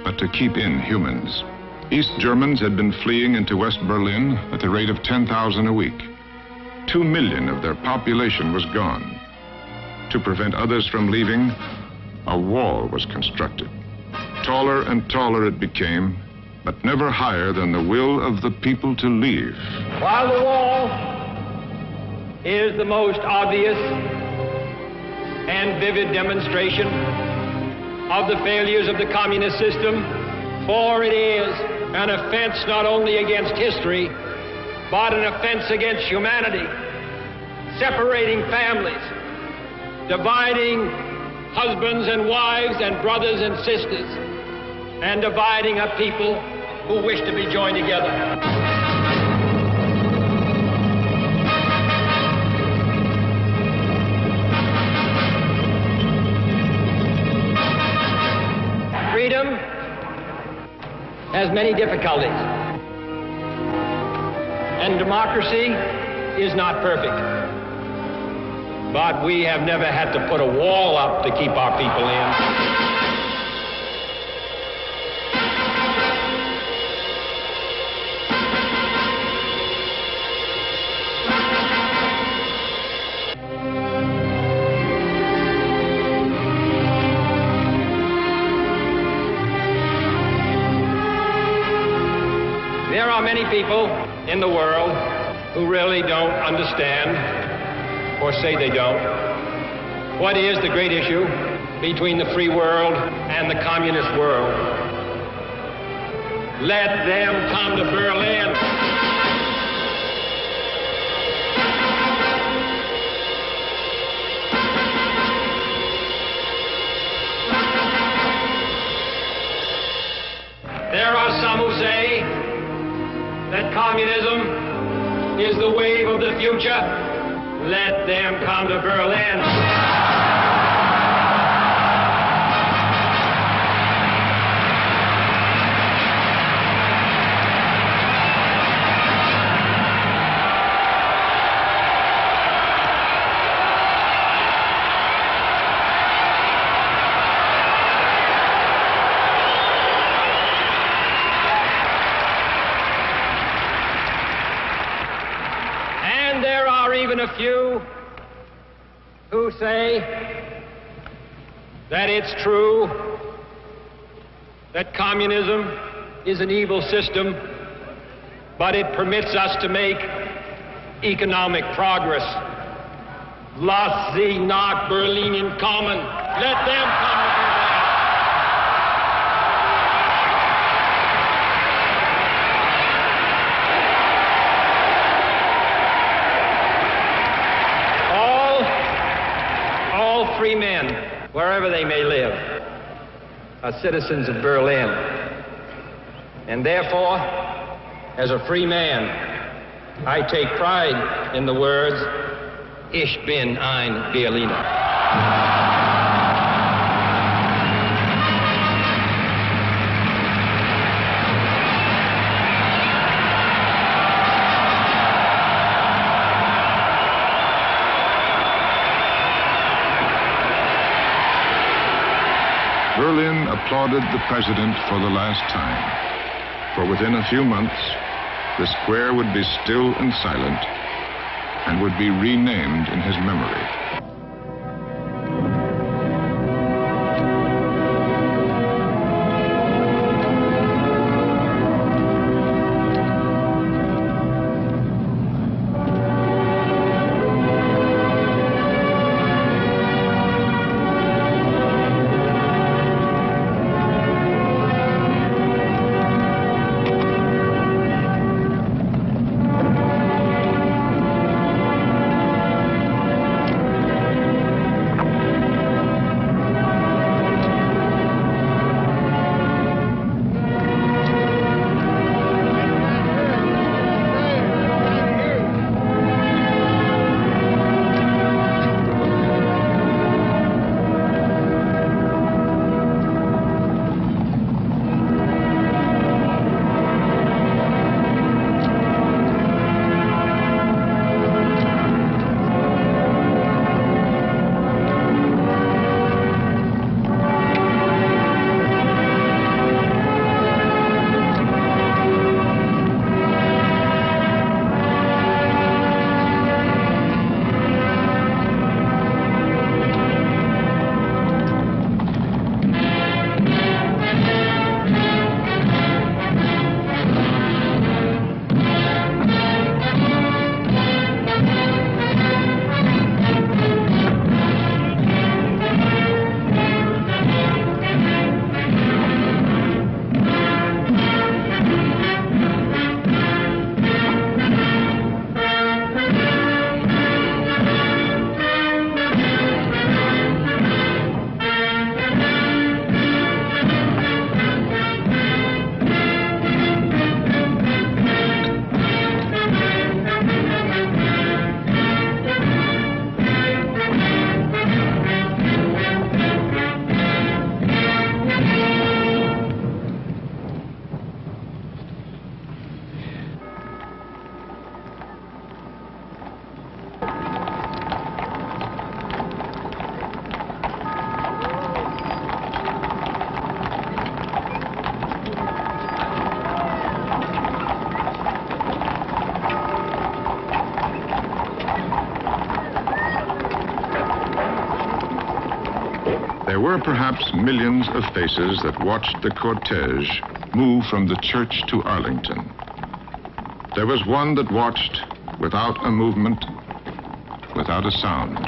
but to keep in humans. East Germans had been fleeing into West Berlin at the rate of 10,000 a week. 2 million of their population was gone. To prevent others from leaving, a wall was constructed. Taller and taller it became, but never higher than the will of the people to leave. While the wall is the most obvious and vivid demonstration of the failures of the communist system, for it is an offense not only against history, but an offense against humanity, separating families, dividing husbands and wives and brothers and sisters, and dividing a people who wish to be joined together. Freedom has many difficulties, and democracy is not perfect. But we have never had to put a wall up to keep our people in. There are many people in the world who really don't understand, or say they don't, what is the great issue between the free world and the communist world. Let them come to Berlin. There are some who say that communism is the wave of the future. Let them come to Berlin. Even a few who say that it's true that communism is an evil system, but it permits us to make economic progress. Lass sie nach Berlin kommen. Let them come to Berlin. Free men, wherever they may live, are citizens of Berlin. And therefore, as a free man, I take pride in the words, Ich bin ein Berliner. Berlin applauded the president for the last time, for within a few months, the square would be still and silent and would be renamed in his memory. There were perhaps millions of faces that watched the cortege move from the church to Arlington. There was one that watched without a movement, without a sound.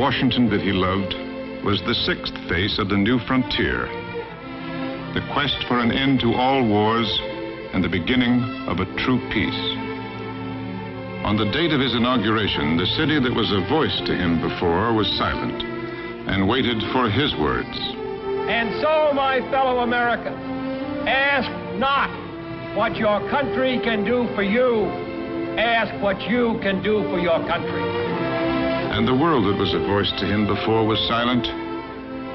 Washington that he loved was the sixth face of the new frontier, the quest for an end to all wars and the beginning of a true peace. On the date of his inauguration, the city that was a voice to him before was silent and waited for his words. And so, my fellow Americans, ask not what your country can do for you. Ask what you can do for your country. And the world that was a voice to him before was silent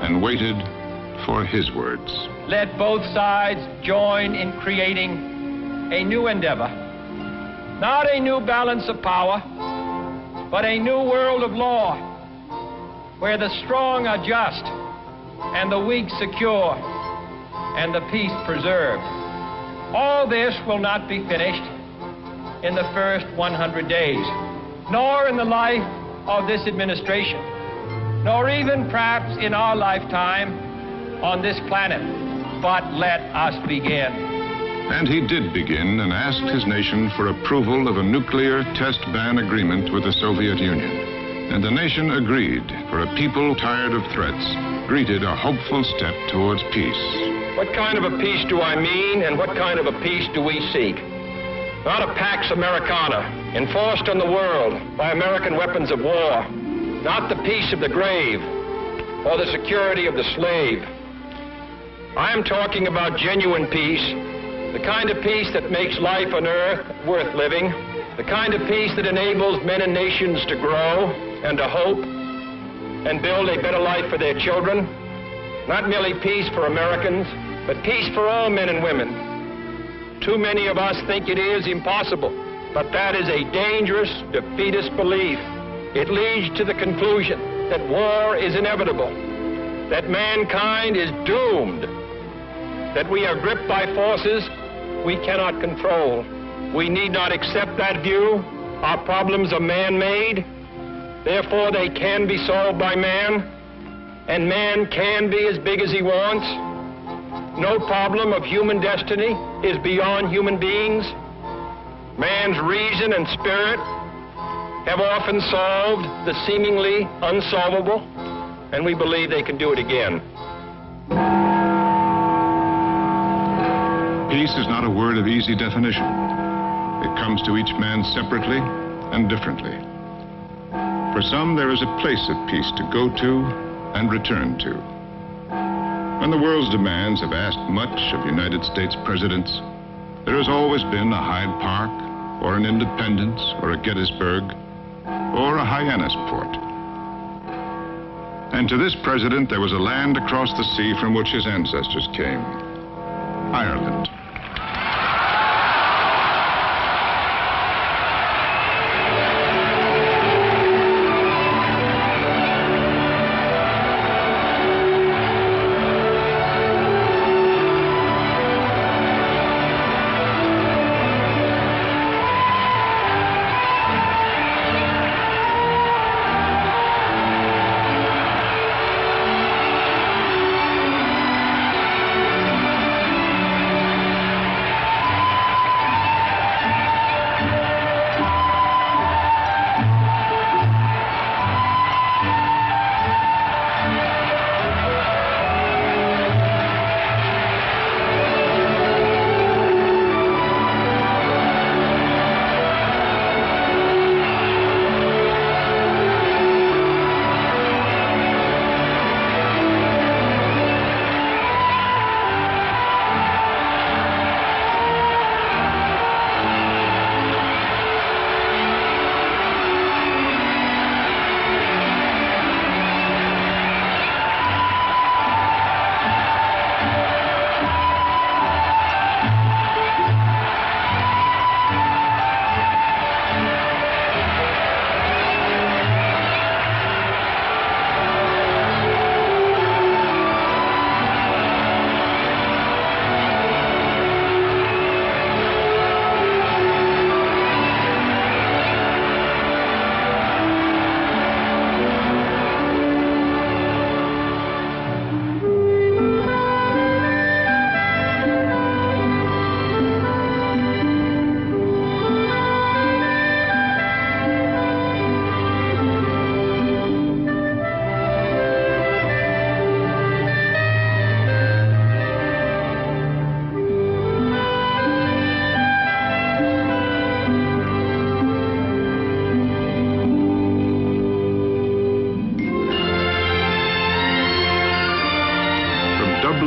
and waited for his words. Let both sides join in creating a new endeavor. Not a new balance of power, but a new world of law, where the strong are just, and the weak secure, and the peace preserved. All this will not be finished in the first 100 days, nor in the life of this administration, nor even perhaps in our lifetime on this planet. But let us begin. And he did begin and asked his nation for approval of a nuclear test ban agreement with the Soviet Union. And the nation agreed, for a people tired of threats greeted a hopeful step towards peace. What kind of a peace do I mean, and what kind of a peace do we seek? Not a Pax Americana, enforced on the world by American weapons of war. Not the peace of the grave, or the security of the slave. I am talking about genuine peace, the kind of peace that makes life on earth worth living, the kind of peace that enables men and nations to grow and to hope and build a better life for their children. Not merely peace for Americans, but peace for all men and women. Too many of us think it is impossible, but that is a dangerous, defeatist belief. It leads to the conclusion that war is inevitable, that mankind is doomed, that we are gripped by forces we cannot control. We need not accept that view. Our problems are man-made. Therefore, they can be solved by man, and man can be as big as he wants. No problem of human destiny is beyond human beings. Man's reason and spirit have often solved the seemingly unsolvable, and we believe they can do it again. Peace is not a word of easy definition. It comes to each man separately and differently. For some, there is a place of peace to go to and return to. When the world's demands have asked much of United States presidents, there has always been a Hyde Park, or an Independence, or a Gettysburg, or a Hyannisport. And to this president, there was a land across the sea from which his ancestors came, Ireland.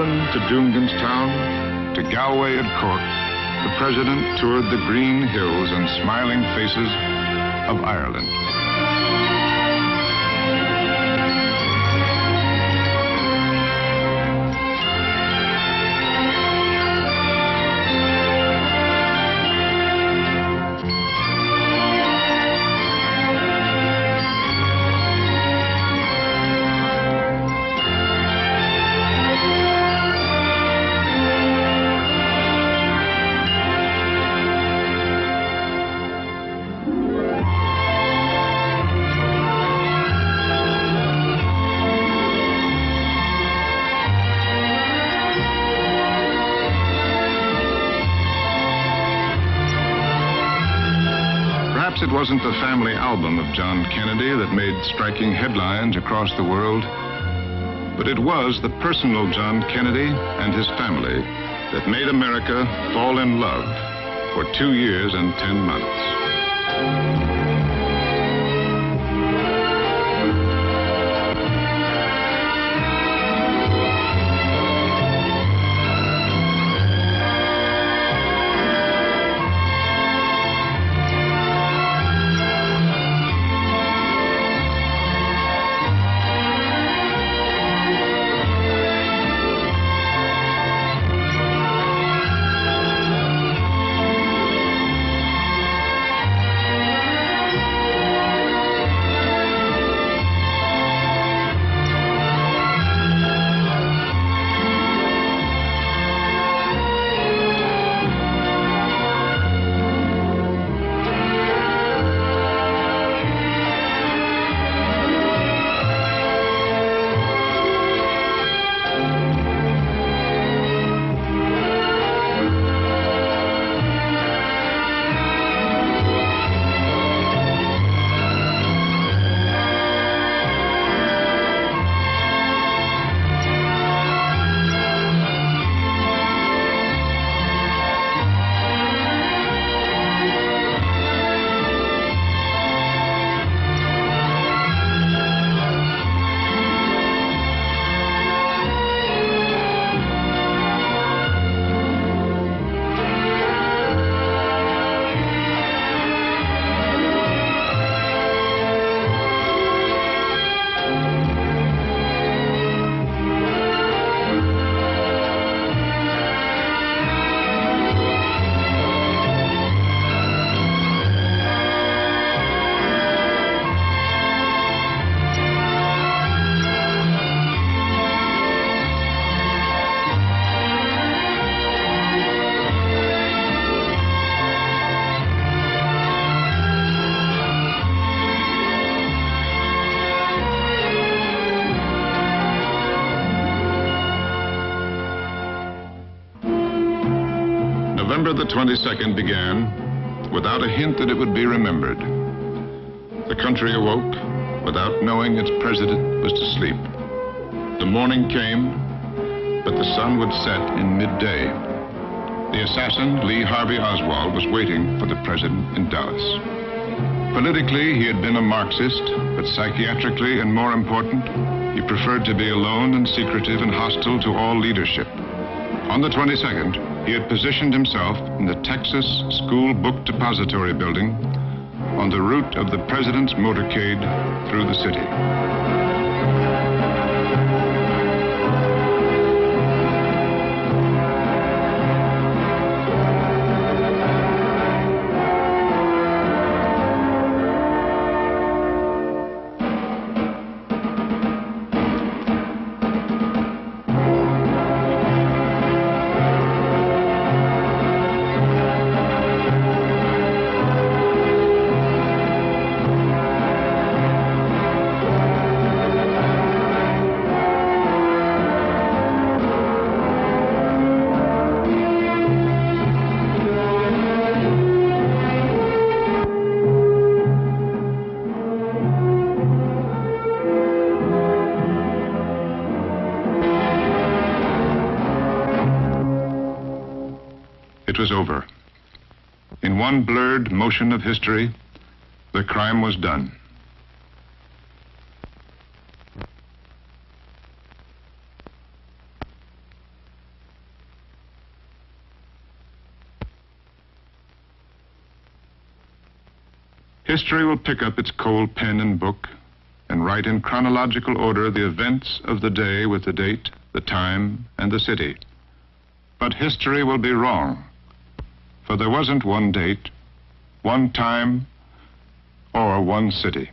Dublin to Dungan's Town, to Galway and Cork, the President toured the green hills and smiling faces of Ireland. Perhaps it wasn't the family album of John Kennedy that made striking headlines across the world, but it was the personal John Kennedy and his family that made America fall in love for 2 years and 10 months. November the 22nd began without a hint that it would be remembered. The country awoke without knowing its president was to sleep. The morning came, but the sun would set in midday. The assassin, Lee Harvey Oswald, was waiting for the president in Dallas. Politically, he had been a Marxist, but psychiatrically, and more important, he preferred to be alone and secretive and hostile to all leadership. On the 22nd, he had positioned himself in the Texas School Book Depository building on the route of the president's motorcade through the city. It was over. In one blurred motion of history, the crime was done. History will pick up its cold pen and book and write in chronological order the events of the day with the date, the time, and the city. But history will be wrong, for there wasn't one date, one time, or one city.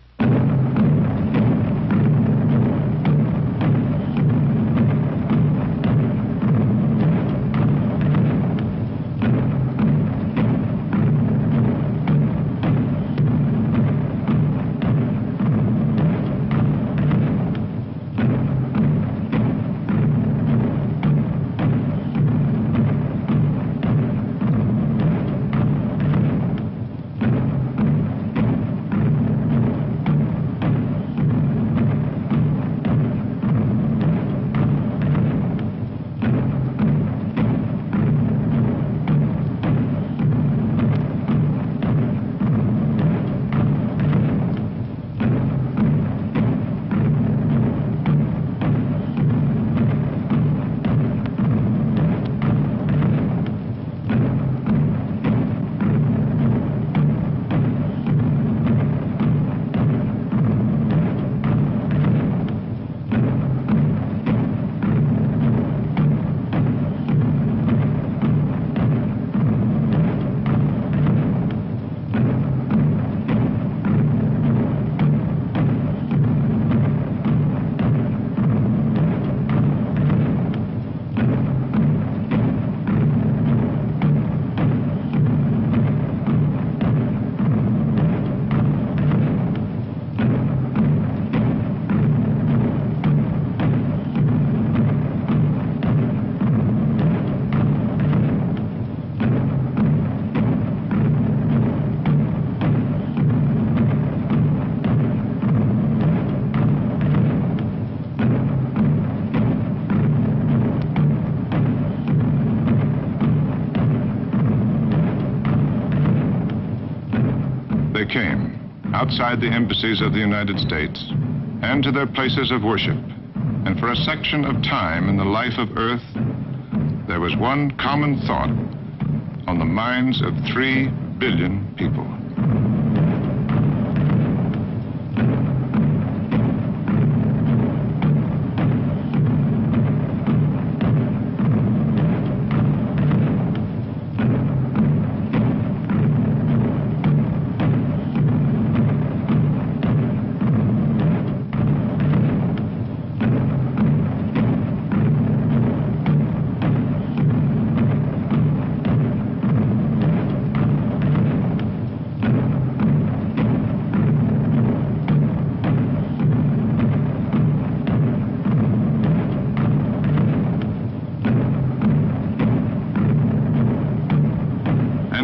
They came outside the embassies of the United States and to their places of worship. And for a section of time in the life of Earth, there was one common thought on the minds of 3 billion people.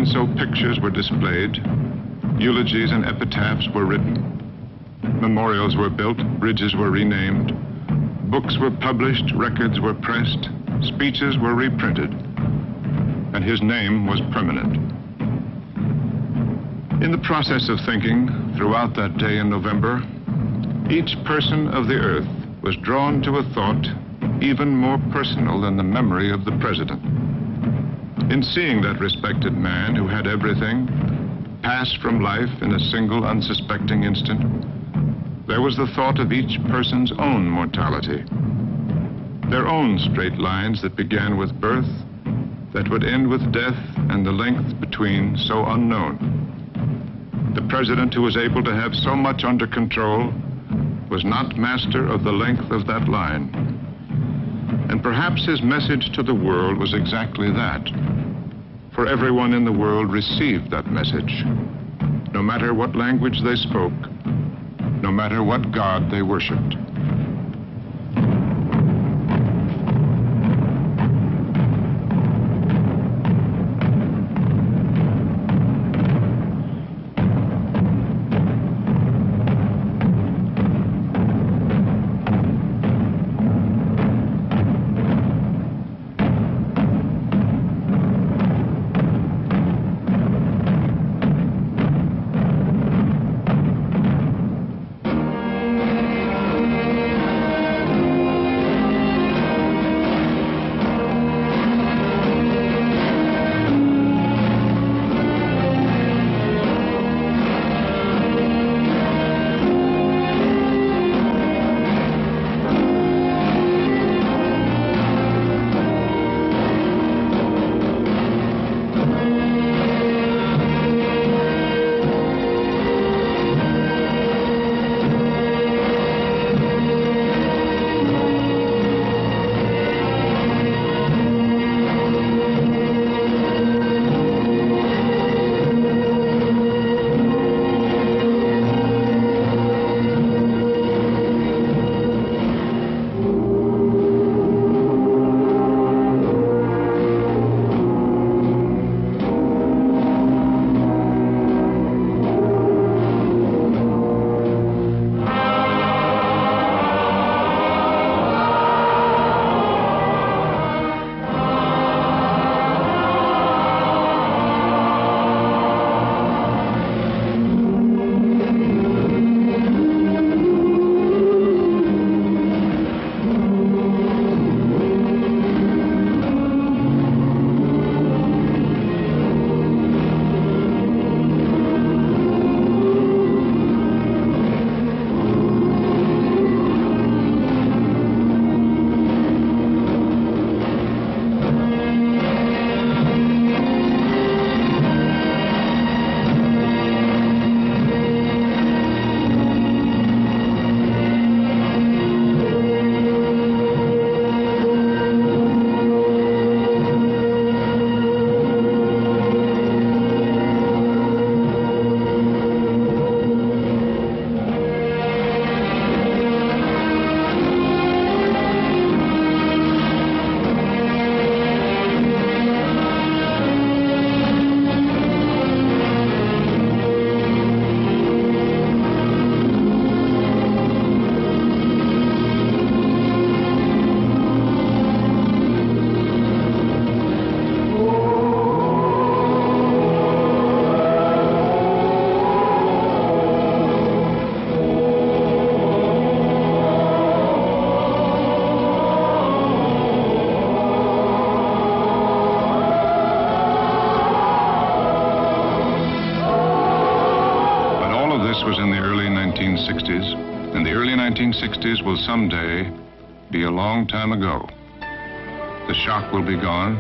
And so pictures were displayed, eulogies and epitaphs were written, memorials were built, bridges were renamed, books were published, records were pressed, speeches were reprinted, and his name was permanent. In the process of thinking throughout that day in November, each person of the earth was drawn to a thought even more personal than the memory of the president. In seeing that respected man who had everything pass from life in a single unsuspecting instant, there was the thought of each person's own mortality, their own straight lines that began with birth, that would end with death, and the length between so unknown. The president who was able to have so much under control was not master of the length of that line. And perhaps his message to the world was exactly that. For everyone in the world received that message, no matter what language they spoke, no matter what God they worshiped. 1960s will someday be a long time ago. The shock will be gone,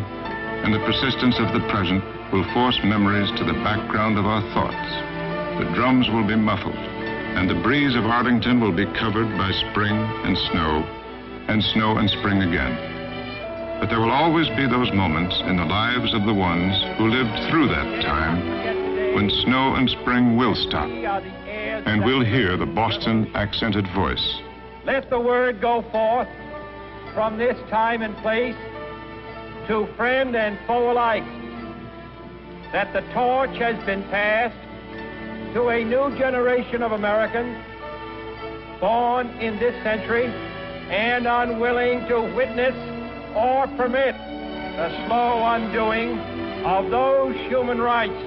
and the persistence of the present will force memories to the background of our thoughts. The drums will be muffled, and the breeze of Arlington will be covered by spring and snow and spring again. But there will always be those moments in the lives of the ones who lived through that time when snow and spring will stop, and we'll hear the Boston accented voice. Let the word go forth from this time and place to friend and foe alike that the torch has been passed to a new generation of Americans born in this century and unwilling to witness or permit the slow undoing of those human rights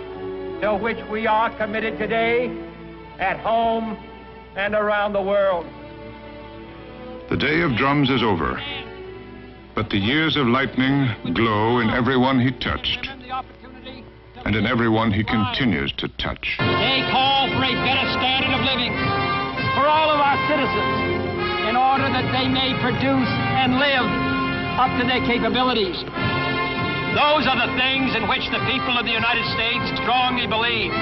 to which we are committed today at home and around the world. The day of drums is over, but the years of lightning glow in everyone he touched and in everyone he continues to touch. They call for a better standard of living for all of our citizens in order that they may produce and live up to their capabilities. Those are the things in which the people of the United States strongly believe.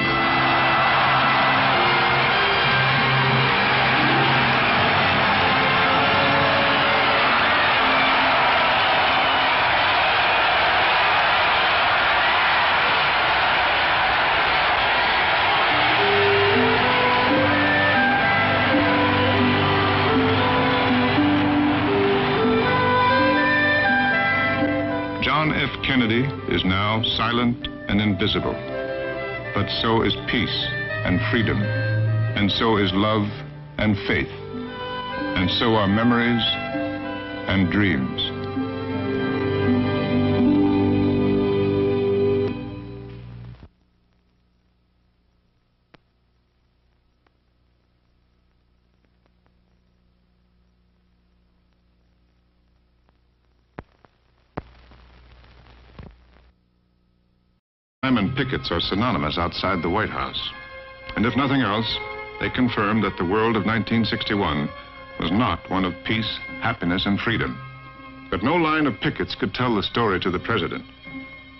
Kennedy is now silent and invisible, but so is peace and freedom, and so is love and faith, and so are memories and dreams. And pickets are synonymous outside the White House. And if nothing else, they confirm that the world of 1961 was not one of peace, happiness, and freedom. But no line of pickets could tell the story to the president,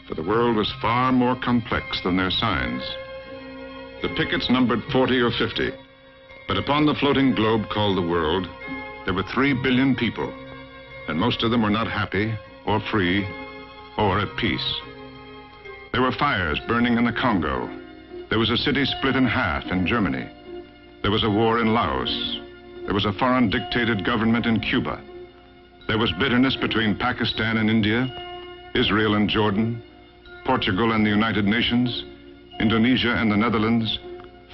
for the world was far more complex than their signs. The pickets numbered 40 or 50, but upon the floating globe called the world, there were 3 billion people, and most of them were not happy or free or at peace. There were fires burning in the Congo. There was a city split in half in Germany. There was a war in Laos. There was a foreign dictated government in Cuba. There was bitterness between Pakistan and India, Israel and Jordan, Portugal and the United Nations, Indonesia and the Netherlands,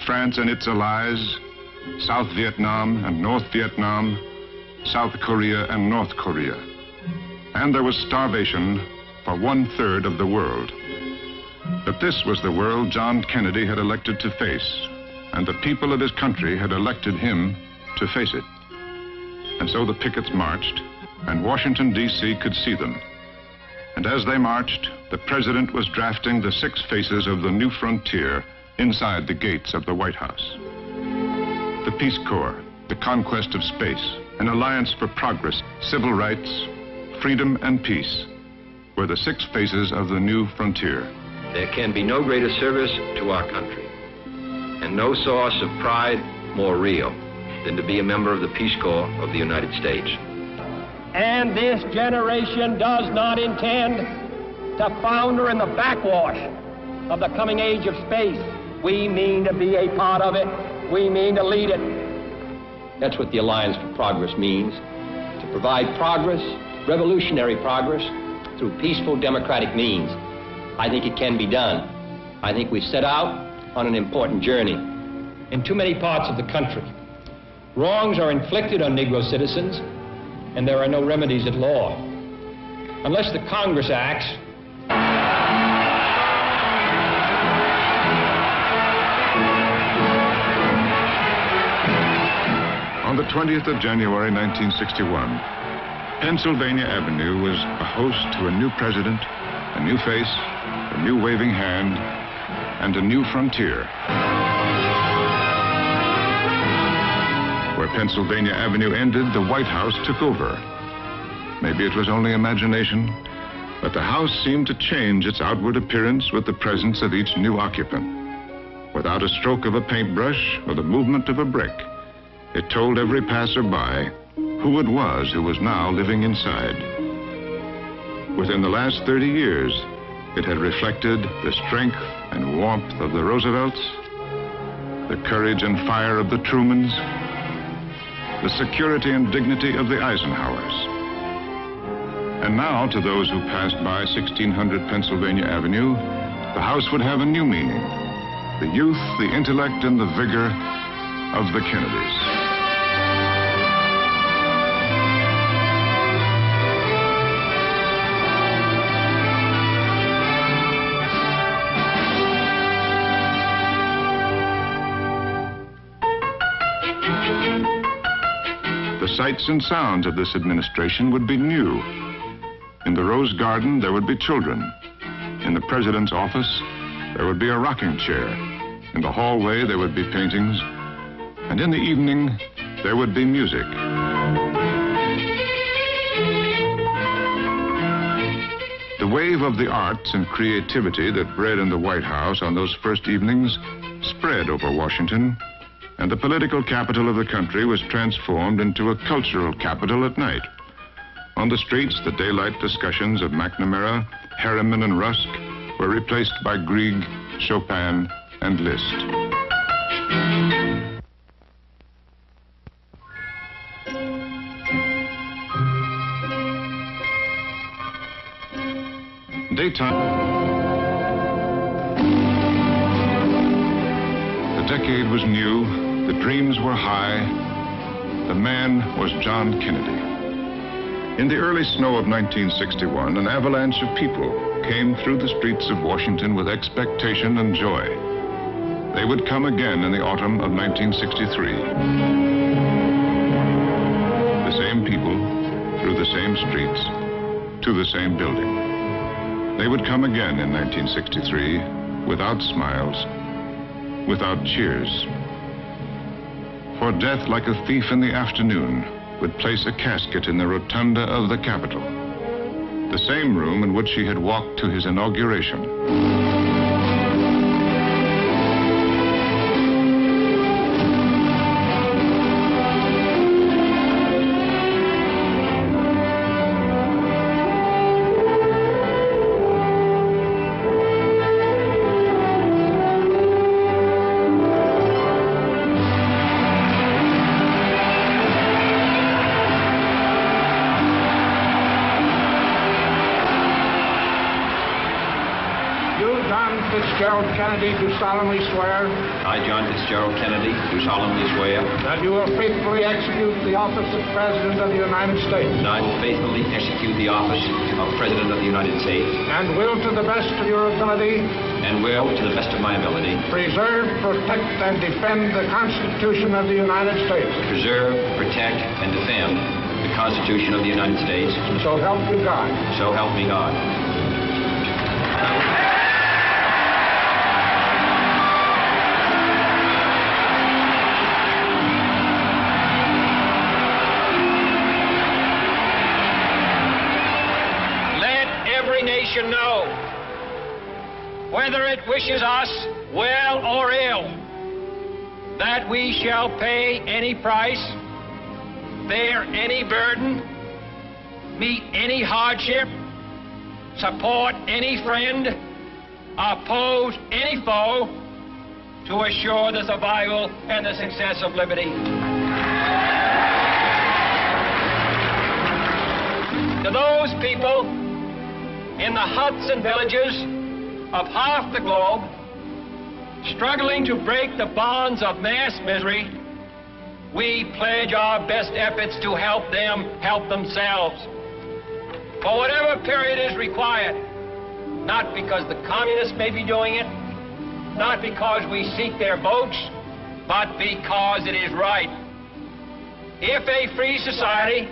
France and its allies, South Vietnam and North Vietnam, South Korea and North Korea. And there was starvation for 1/3 of the world. But this was the world John Kennedy had elected to face, and the people of his country had elected him to face it. And so the pickets marched, and Washington, D.C. could see them. And as they marched, the president was drafting the 6 faces of the new frontier inside the gates of the White House. The Peace Corps, the conquest of space, an alliance for progress, civil rights, freedom, and peace were the 6 faces of the new frontier. There can be no greater service to our country, and no source of pride more real than to be a member of the Peace Corps of the United States. And this generation does not intend to founder in the backwash of the coming age of space. We mean to be a part of it. We mean to lead it. That's what the Alliance for Progress means, to provide progress, revolutionary progress, through peaceful democratic means. I think it can be done. I think we set out on an important journey. In too many parts of the country, wrongs are inflicted on Negro citizens, and there are no remedies at law. Unless the Congress acts, On the 20th of January, 1961, Pennsylvania Avenue was a host to a new president, a new face, a new waving hand, and a new frontier, where Pennsylvania Avenue ended, the White House took over. Maybe it was only imagination, but the house seemed to change its outward appearance with the presence of each new occupant. Without a stroke of a paintbrush or the movement of a brick, it told every passer-by who it was who was now living inside. Within the last 30 years, it had reflected the strength and warmth of the Roosevelts, the courage and fire of the Trumans, the security and dignity of the Eisenhowers. And now, to those who passed by 1600 Pennsylvania Avenue, the house would have a new meaning: the youth, the intellect, and the vigor of the Kennedys. The sights and sounds of this administration would be new. In the Rose Garden, there would be children. In the president's office, there would be a rocking chair. In the hallway, there would be paintings. And in the evening, there would be music. The wave of the arts and creativity that bred in the White House on those first evenings spread over Washington, and the political capital of the country was transformed into a cultural capital at night. On the streets, the daylight discussions of McNamara, Harriman, and Rusk were replaced by Grieg, Chopin, and Liszt. Daytime. The decade was new, the dreams were high, the man was John Kennedy. In the early snow of 1961, an avalanche of people came through the streets of Washington with expectation and joy. They would come again in the autumn of 1963. The same people, through the same streets, to the same building. They would come again in 1963, without smiles, without cheers. For death, like a thief in the afternoon, would place a casket in the rotunda of the Capitol, the same room in which he had walked to his inauguration. Fitzgerald Kennedy, do solemnly swear I, John Fitzgerald Kennedy, do solemnly swear that you will faithfully execute the office of President of the United States that I will faithfully execute the office of President of the United States and will, to the best of your ability, to the best of my ability, preserve, protect, and defend the Constitution of the United States. preserve, protect, and defend the Constitution of the United States. So help you God. So help me God. Nation know, whether it wishes us well or ill, that we shall pay any price, bear any burden, meet any hardship, support any friend, oppose any foe, to assure the survival and the success of liberty. To those people in the huts and villages of half the globe, struggling to break the bonds of mass misery, we pledge our best efforts to help them help themselves. For whatever period is required, not because the communists may be doing it, not because we seek their votes, but because it is right. If a free society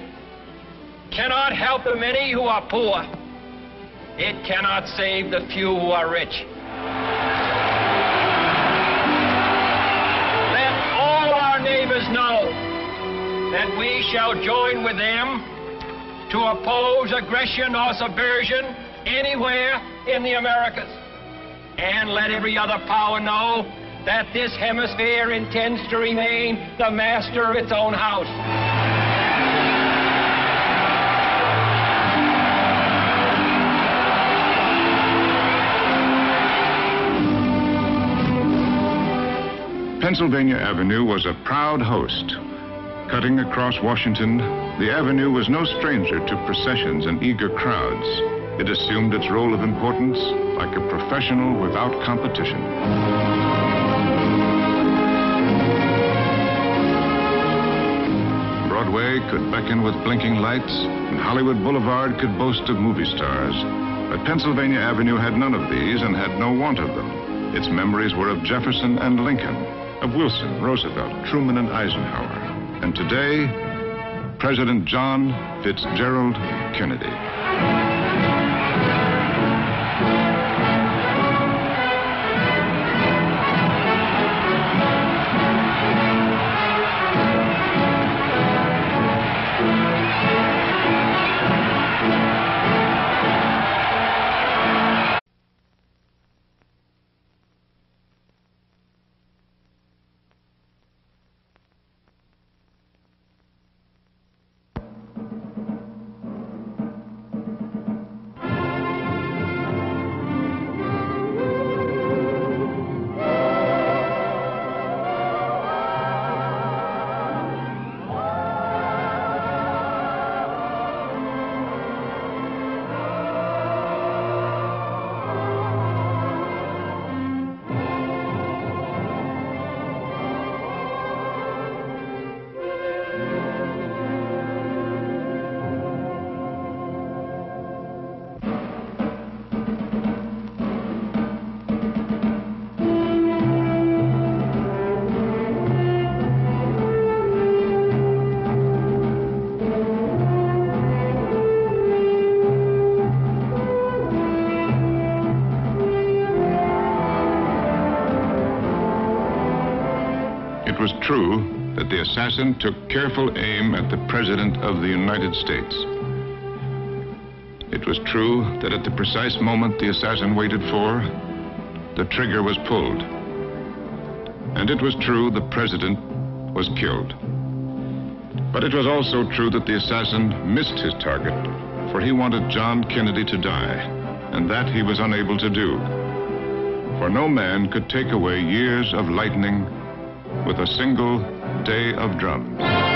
cannot help the many who are poor, it cannot save the few who are rich. Let all our neighbors know that we shall join with them to oppose aggression or subversion anywhere in the Americas. And let every other power know that this hemisphere intends to remain the master of its own house. Pennsylvania Avenue was a proud host. Cutting across Washington, the avenue was no stranger to processions and eager crowds. It assumed its role of importance like a professional without competition. Broadway could beckon with blinking lights, and Hollywood Boulevard could boast of movie stars. But Pennsylvania Avenue had none of these and had no want of them. Its memories were of Jefferson and Lincoln, of Wilson, Roosevelt, Truman, and Eisenhower. And today, President John Fitzgerald Kennedy. It was true that the assassin took careful aim at the President of the United States. It was true that at the precise moment the assassin waited for, the trigger was pulled. And it was true the President was killed. But it was also true that the assassin missed his target, for he wanted John Kennedy to die, and that he was unable to do. For no man could take away years of lightning with a single day of drums.